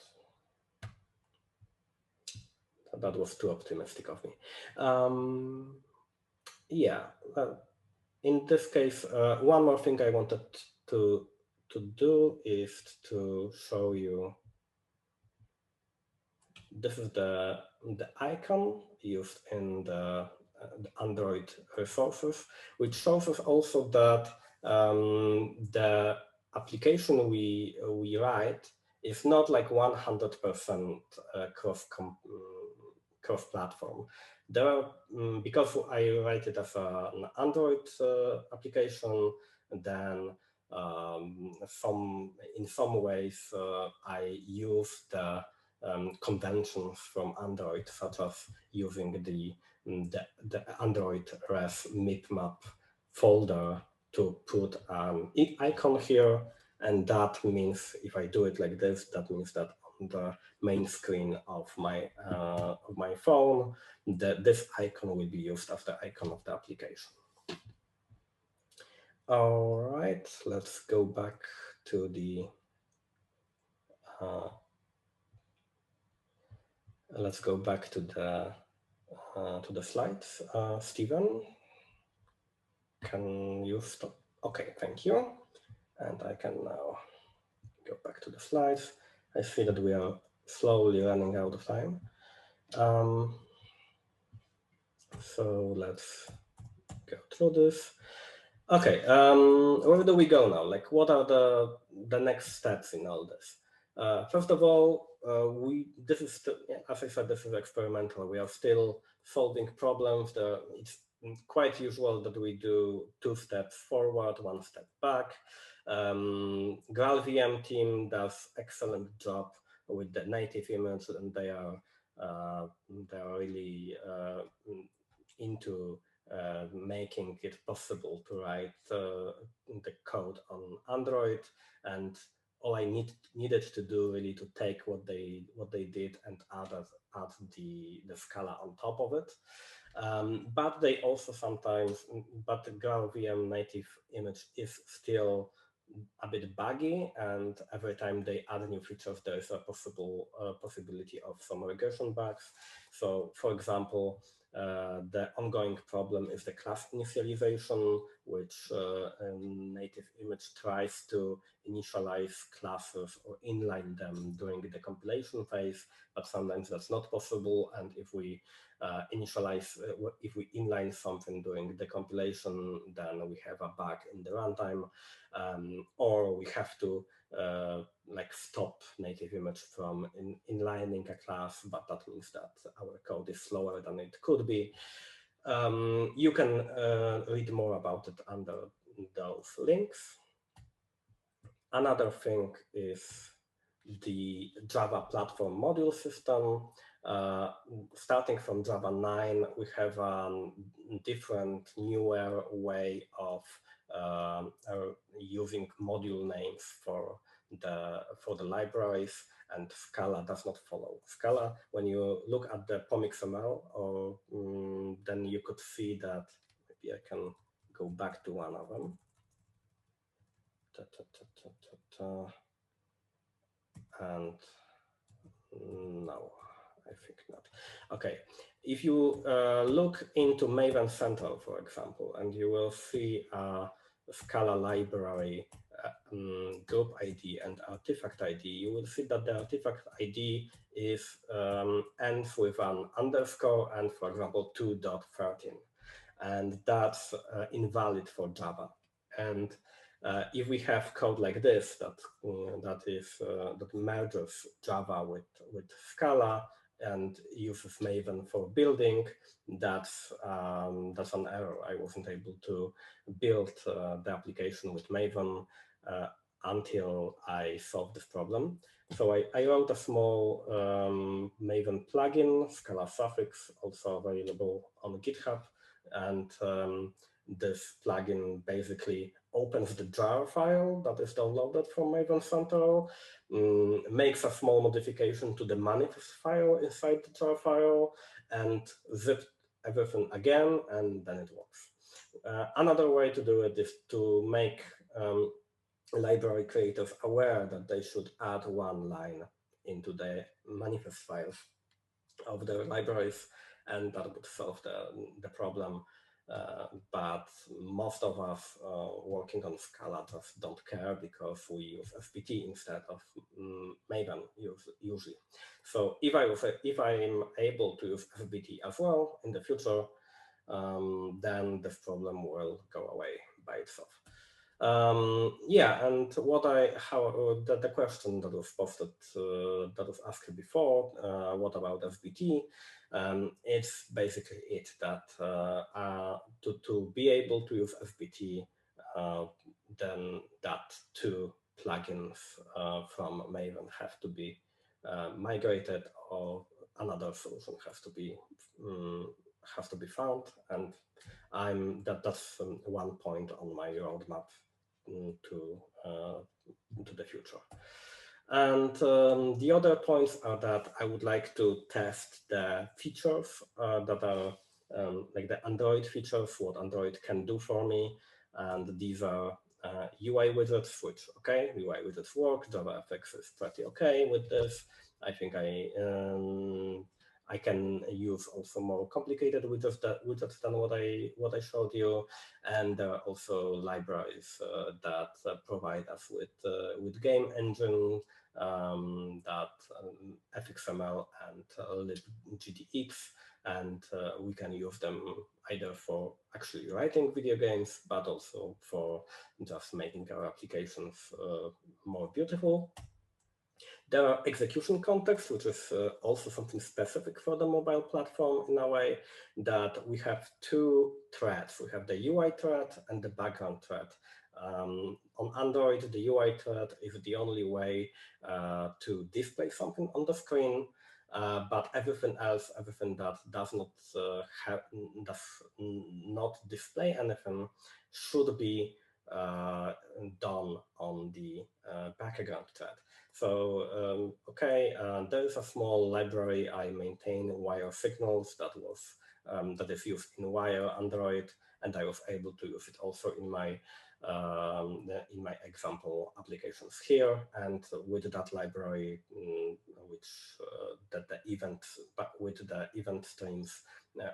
Speaker 2: That was too optimistic of me. Yeah, in this case, one more thing I wanted to do is to show you. This is the icon used in the Android resources, which shows us also that the application we write is not like 100% cross-platform. There are, because I write it as an Android application, then in some ways I use the conventions from Android, such as using the Android res mipmap folder to put an icon here, and that means if I do it like this, that means that on the main screen of my phone, this icon will be used as the icon of the application. All right, let's go back to the slides. Stephen, can you stop? Okay, thank you. And I can now go back to the slides. I see that we are slowly running out of time. So let's go through this. Okay, where do we go now? Like, what are the next steps in all this? First of all, this is still, as I said, this is experimental. We are still solving problems. It's quite usual that we do 2 steps forward, 1 step back. GraalVM team does excellent job with the native image, and they are really into making it possible to write the code on Android, and all I needed to do really to take what they did and add the Scala on top of it. But they also sometimes, but the GraalVM native image is still a bit buggy, and every time they add new features, there is a possibility of some regression bugs. So, for example, the ongoing problem is the class initialization, which native image tries to initialize classes or inline them during the compilation phase, but sometimes that's not possible. And if we if we inline something during the compilation, then we have a bug in the runtime, or we have to like stop native image from inlining a class, but that means that our code is slower than it could be. You can read more about it under those links. Another thing is the Java platform module system. Starting from Java 9, we have a different, newer way of using module names for the libraries, and Scala does not follow. Scala, when you look at the Pom Xml, or then you could see that. Maybe I can go back to one of them. And no, I think not. Okay, if you look into Maven Central, for example, and you will see a Scala library group ID and artifact ID, you will see that the artifact ID is ends with an underscore and, for example, 2.13, and that's invalid for Java. And if we have code like this that merges Java with Scala and uses Maven for building, that's an error. I wasn't able to build the application with Maven until I solved this problem. So I wrote a small Maven plugin, Scala suffix, also available on GitHub, and this plugin basically opens the jar file that is downloaded from Maven Central, makes a small modification to the manifest file inside the jar file, and zips everything again, and then it works. Another way to do it is to make library creators aware that they should add one line into the manifest files of their libraries, and that would solve the problem. But most of us working on Scala just don't care, because we use FPT instead of Maven usually. So if I'm able to use FPT as well in the future, then this problem will go away by itself. Yeah, and the question that was posted, that was asked before, what about FBT? It's basically it, that to be able to use FBT, then that 2 plugins from Maven have to be migrated, or another solution has to be found, and that's one point on my roadmap to the future. And the other points are that I would like to test the features that are like the Android features, what Android can do for me. And these are UI widgets, which, okay, UI widgets work. Javafx is pretty okay with this. I think I can use also more complicated widgets than what I showed you, and there are also libraries that provide us with game engine, Fxml and libgtx, and we can use them either for actually writing video games, but also for just making our applications more beautiful. There are execution contexts, which is also something specific for the mobile platform in a way that we have two threads. We have the UI thread and the background thread. On Android, the UI thread is the only way to display something on the screen, but everything else, everything that does not display anything, should be done on the background thread. So, there is a small library I maintain, Wire Signals, that is used in Wire Android, and I was able to use it also in my example applications here. And with that library, with the event streams,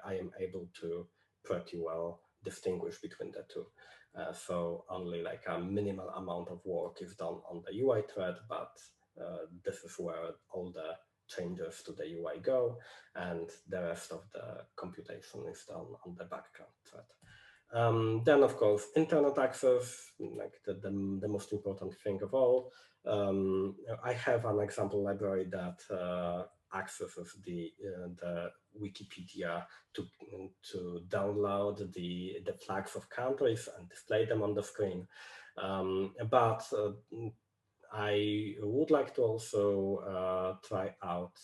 Speaker 2: I am able to pretty well distinguish between the two. So only like a minimal amount of work is done on the UI thread, but this is where all the changes to the UI go, and the rest of the computation is done on the background thread. Then, of course, internet access, like the most important thing of all. I have an example library that accesses the Wikipedia to download the flags of countries and display them on the screen. But I would like to also try out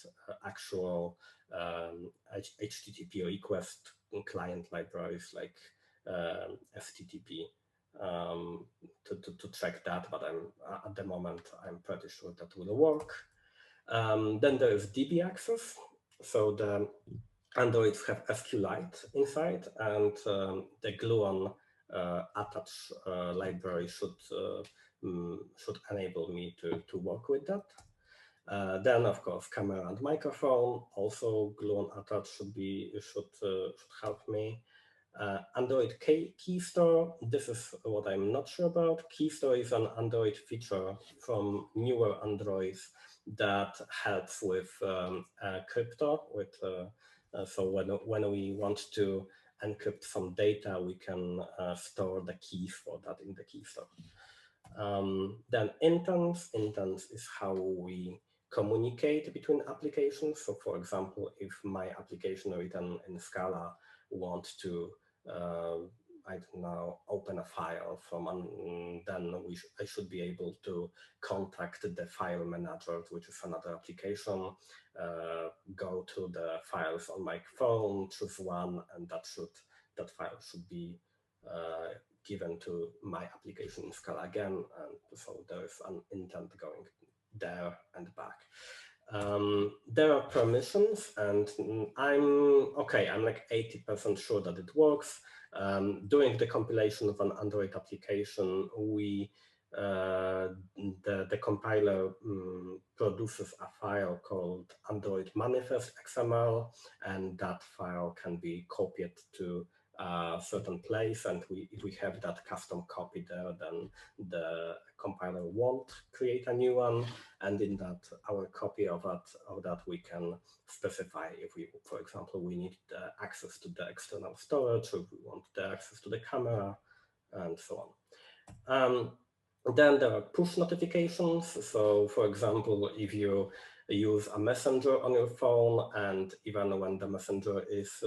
Speaker 2: actual HTTP request client libraries like FTTP to check that, but at the moment I'm pretty sure that will work. Then there is DB access. So the Androids have SQLite inside, and the Gluon attach library should enable me to work with that. Then, of course, camera and microphone, also Gluon attach should help me. Android Keystore, this is what I'm not sure about. Keystore is an Android feature from newer Androids that helps with crypto. So when we want to encrypt some data, we can store the keys for that in the Keystore. Then intents is how we communicate between applications. So, for example, if my application written in Scala wants to I don't know, open a file then I should be able to contact the file manager, which is another application, go to the files on my phone, choose one, and that file should be given to my application in Scala again. And so there is an intent going there and back. There are permissions, and I'm like 80% sure that it works. During the compilation of an Android application, the compiler produces a file called Android manifest XML, and that file can be copied to a certain place, and if we have that custom copy there, then the compiler won't create a new one, and in that our copy of that we can specify if we, for example, we need access to the external storage, or if we want the access to the camera, and so on. Then there are push notifications. So, for example, if you use a messenger on your phone, and even when the messenger is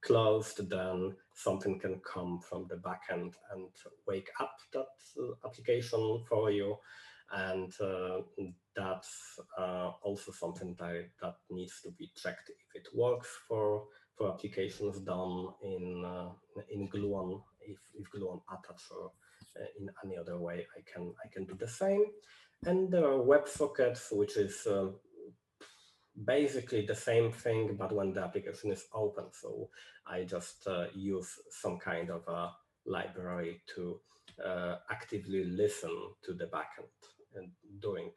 Speaker 2: closed, then something can come from the backend and wake up that application for you. And that's also something that needs to be checked if it works for applications done in Gluon. If Gluon attach or in any other way, I can do the same. And there are WebSockets, which is basically the same thing, but when the application is open. So I just use some kind of a library to actively listen to the backend and during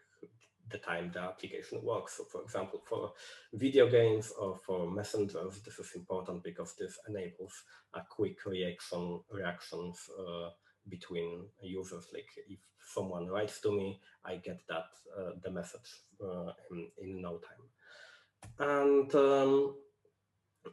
Speaker 2: the time the application works. So for example, for video games or for messengers, this is important because this enables a quick reactions between users. Like if someone writes to me, I get that the message in no time. And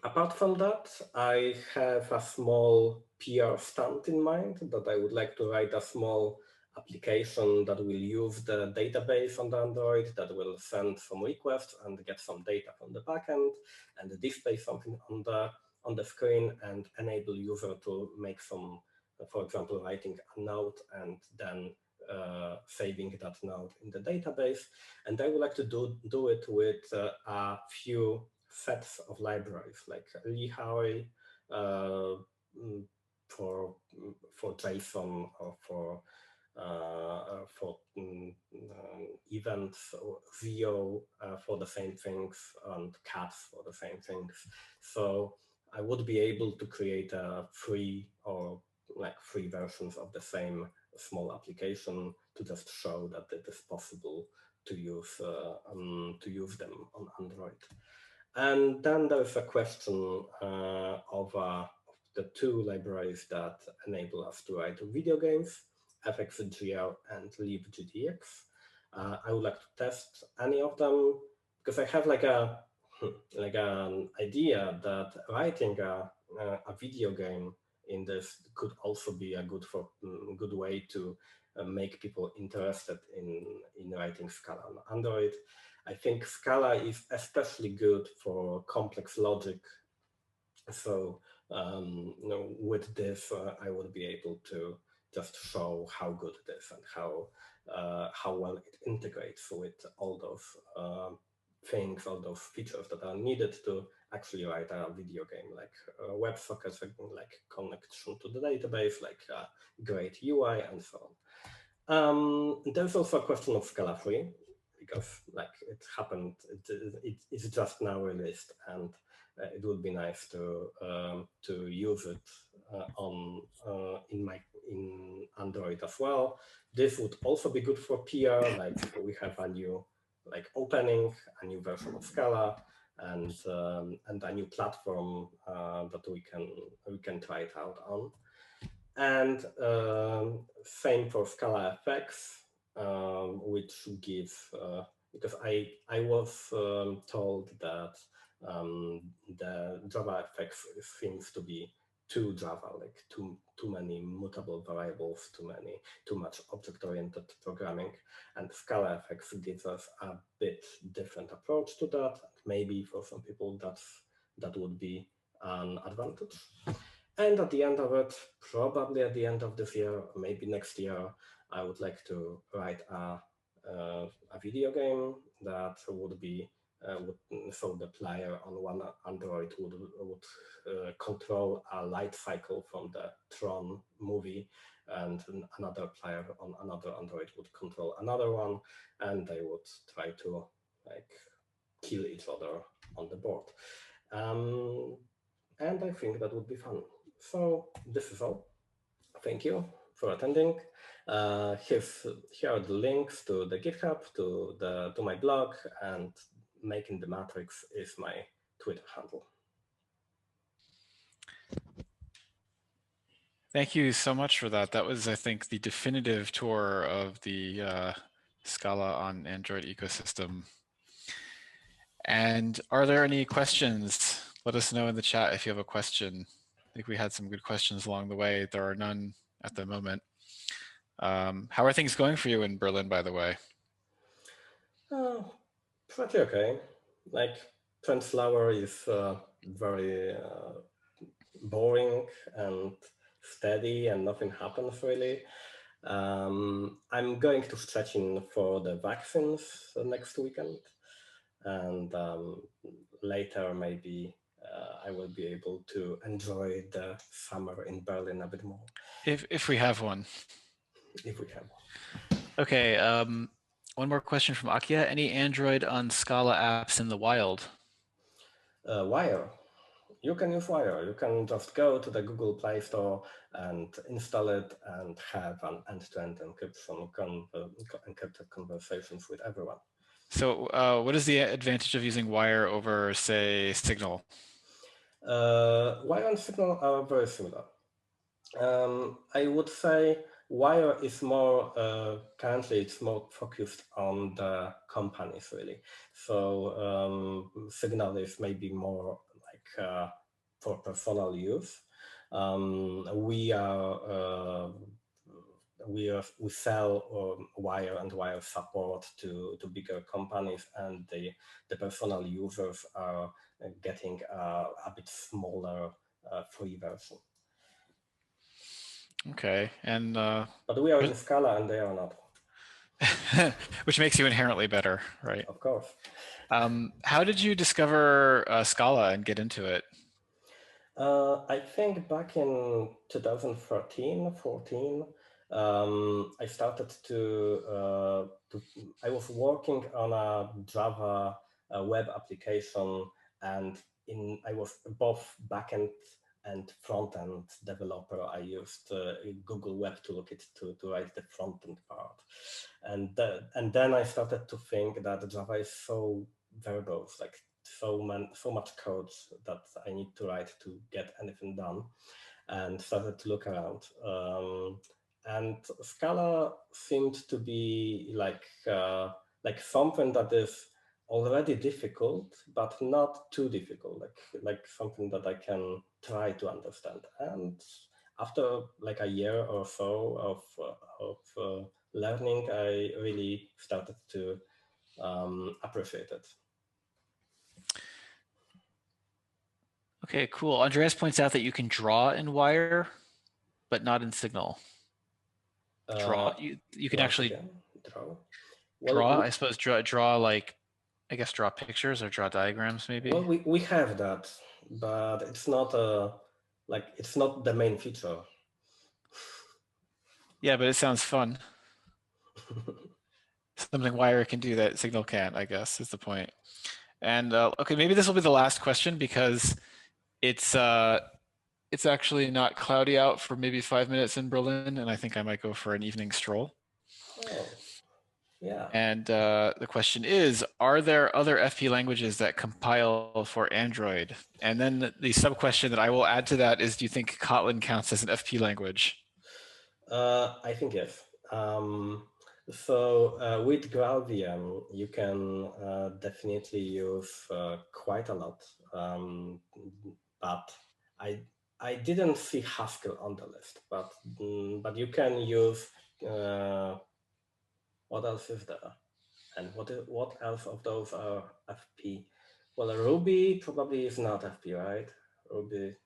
Speaker 2: apart from that, I have a small PR stunt in mind that I would like to write a small application that will use the database on the Android, that will send some requests and get some data from the backend and display something on the screen and enable user to make some, for example, writing a note and then saving that note in the database. And I would like to do it with a few sets of libraries like Intellij for JSON or for events, or VO for the same things, and cats for the same things. So I would be able to create a free versions of the same small application to just show that it is possible to use them on Android. And then there's a question of the two libraries that enable us to write video games, Fxgr and libgdx. I would like to test any of them because I have like an idea that writing a video game in this could also be a good way to make people interested in writing Scala on Android. I think Scala is especially good for complex logic. So with this, I would be able to just show how good it is and how well it integrates with all those things, all those features that are needed to actually write a video game, like WebSockets, like connection to the database, like great UI, and so on. There's also a question of Scala free, because like it happened, it's just now released, and it would be nice to use it in Android as well. This would also be good for PR. Like we have a new opening, a new version of Scala, and a new platform that we can try it out on. And same for Scala FX, which gives because I was told that the Javafx seems to be too Java, like too many mutable variables, too much object-oriented programming, and Scala FX gives us a bit different approach to that. Maybe for some people that would be an advantage. And at the end of it, probably at the end of this year, maybe next year, I would like to write a video game that would be so the player on one Android would control a light cycle from the Tron movie, and another player on another Android would control another one, and they would try to kill each other on the board. And I think that would be fun. So this is all. Thank you for attending. Here are the links to the GitHub, to my blog, and Making the Matrix is my Twitter handle.
Speaker 1: Thank you so much for that. That was, I think, the definitive tour of the Scala on Android ecosystem. And are there any questions? Let us know in the chat if you have a question. I think we had some good questions along the way. There are none at the moment. How are things going for you in Berlin, by the way?
Speaker 2: Pretty okay. Like Prenzlauer is very boring and steady, and nothing happens really. I'm going to Szczecin for the vaccines next weekend, and later maybe I will be able to enjoy the summer in Berlin a bit more.
Speaker 1: If we have one.
Speaker 2: If we have one.
Speaker 1: Okay, one more question from Akia. Any Android on Scala apps in the wild?
Speaker 2: Wire. you can use Wire. You can just go to the Google Play Store and install it and have an end-to-end encryption, encrypted conversations with everyone.
Speaker 1: So what is the advantage of using Wire over, say, Signal?
Speaker 2: Wire and Signal are very similar. I would say Wire is more, currently it's more focused on the companies really. So Signal is maybe more like for personal use. We sell Wire and Wire support to bigger companies, and the personal users are getting a bit smaller free version.
Speaker 1: Okay, and
Speaker 2: but we are in Scala and they are not.
Speaker 1: which makes you inherently better, right?
Speaker 2: Of course.
Speaker 1: How did you discover Scala and get into it?
Speaker 2: I think back in 2013, 14, I started I was working on a Java web application, and I was both backend and front-end developer. I used Google Web Toolkit to write the front-end part. And then I started to think that Java is so verbose, like so much code that I need to write to get anything done, and started to look around. And Scala seemed to be like something that is already difficult, but not too difficult, like something that I can try to understand. And after like a year or so of learning, I really started to appreciate it.
Speaker 1: Okay, cool. Andreas points out that you can draw in Wire, but not in Signal. Draw, you can actually draw. I suppose draw like, I guess draw pictures or draw diagrams maybe.
Speaker 2: Well, we have that, but it's not it's not the main feature.
Speaker 1: Yeah, but it sounds fun. Something Wire can do that Signal can't, I guess, is the point. And okay, maybe this will be the last question because it's actually not cloudy out for maybe 5 minutes in Berlin, and I think I might go for an evening stroll.
Speaker 2: Oh, yeah.
Speaker 1: And the question is, are there other FP languages that compile for Android? And then the sub-question that I will add to that is, do you think Kotlin counts as an FP language?
Speaker 2: I think yes. So with GraalVM, you can definitely use quite a lot, but I didn't see Haskell on the list, but you can use what else is there, and what else of those are FP? Well, Ruby probably is not FP, right? Ruby,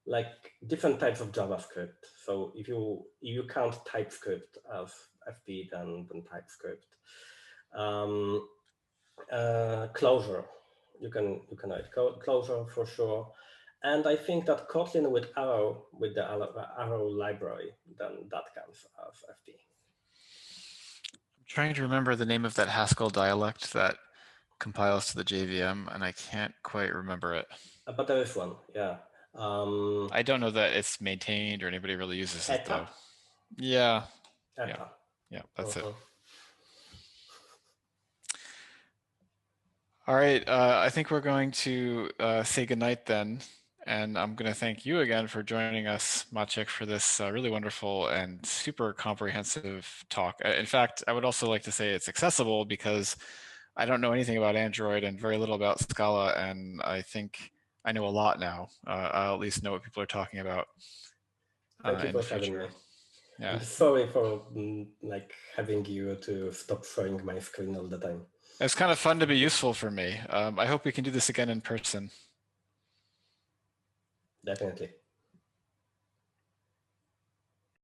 Speaker 2: like different types of JavaScript. So if you count TypeScript as FP, then TypeScript. Closure, you can write Closure for sure. And I think that Kotlin with Arrow, with the Arrow library, then that counts as FP.
Speaker 1: I'm trying to remember the name of that Haskell dialect that compiles to the JVM, and I can't quite remember it.
Speaker 2: But there is one, yeah.
Speaker 1: I don't know that it's maintained or anybody really uses it though.
Speaker 2: Yeah.
Speaker 1: Yeah, that's it. All right, I think we're going to say goodnight then. And I'm going to thank you again for joining us, Maciek, for this really wonderful and super comprehensive talk. In fact, I would also like to say it's accessible because I don't know anything about Android and very little about Scala, and I think I know a lot now. I'll at least know what people are talking about.
Speaker 2: Thank you for having me.
Speaker 1: Yeah.
Speaker 2: I'm sorry for having you to stop showing my screen all the time.
Speaker 1: It's kind of fun to be useful for me. I hope we can do this again in person.
Speaker 2: Definitely.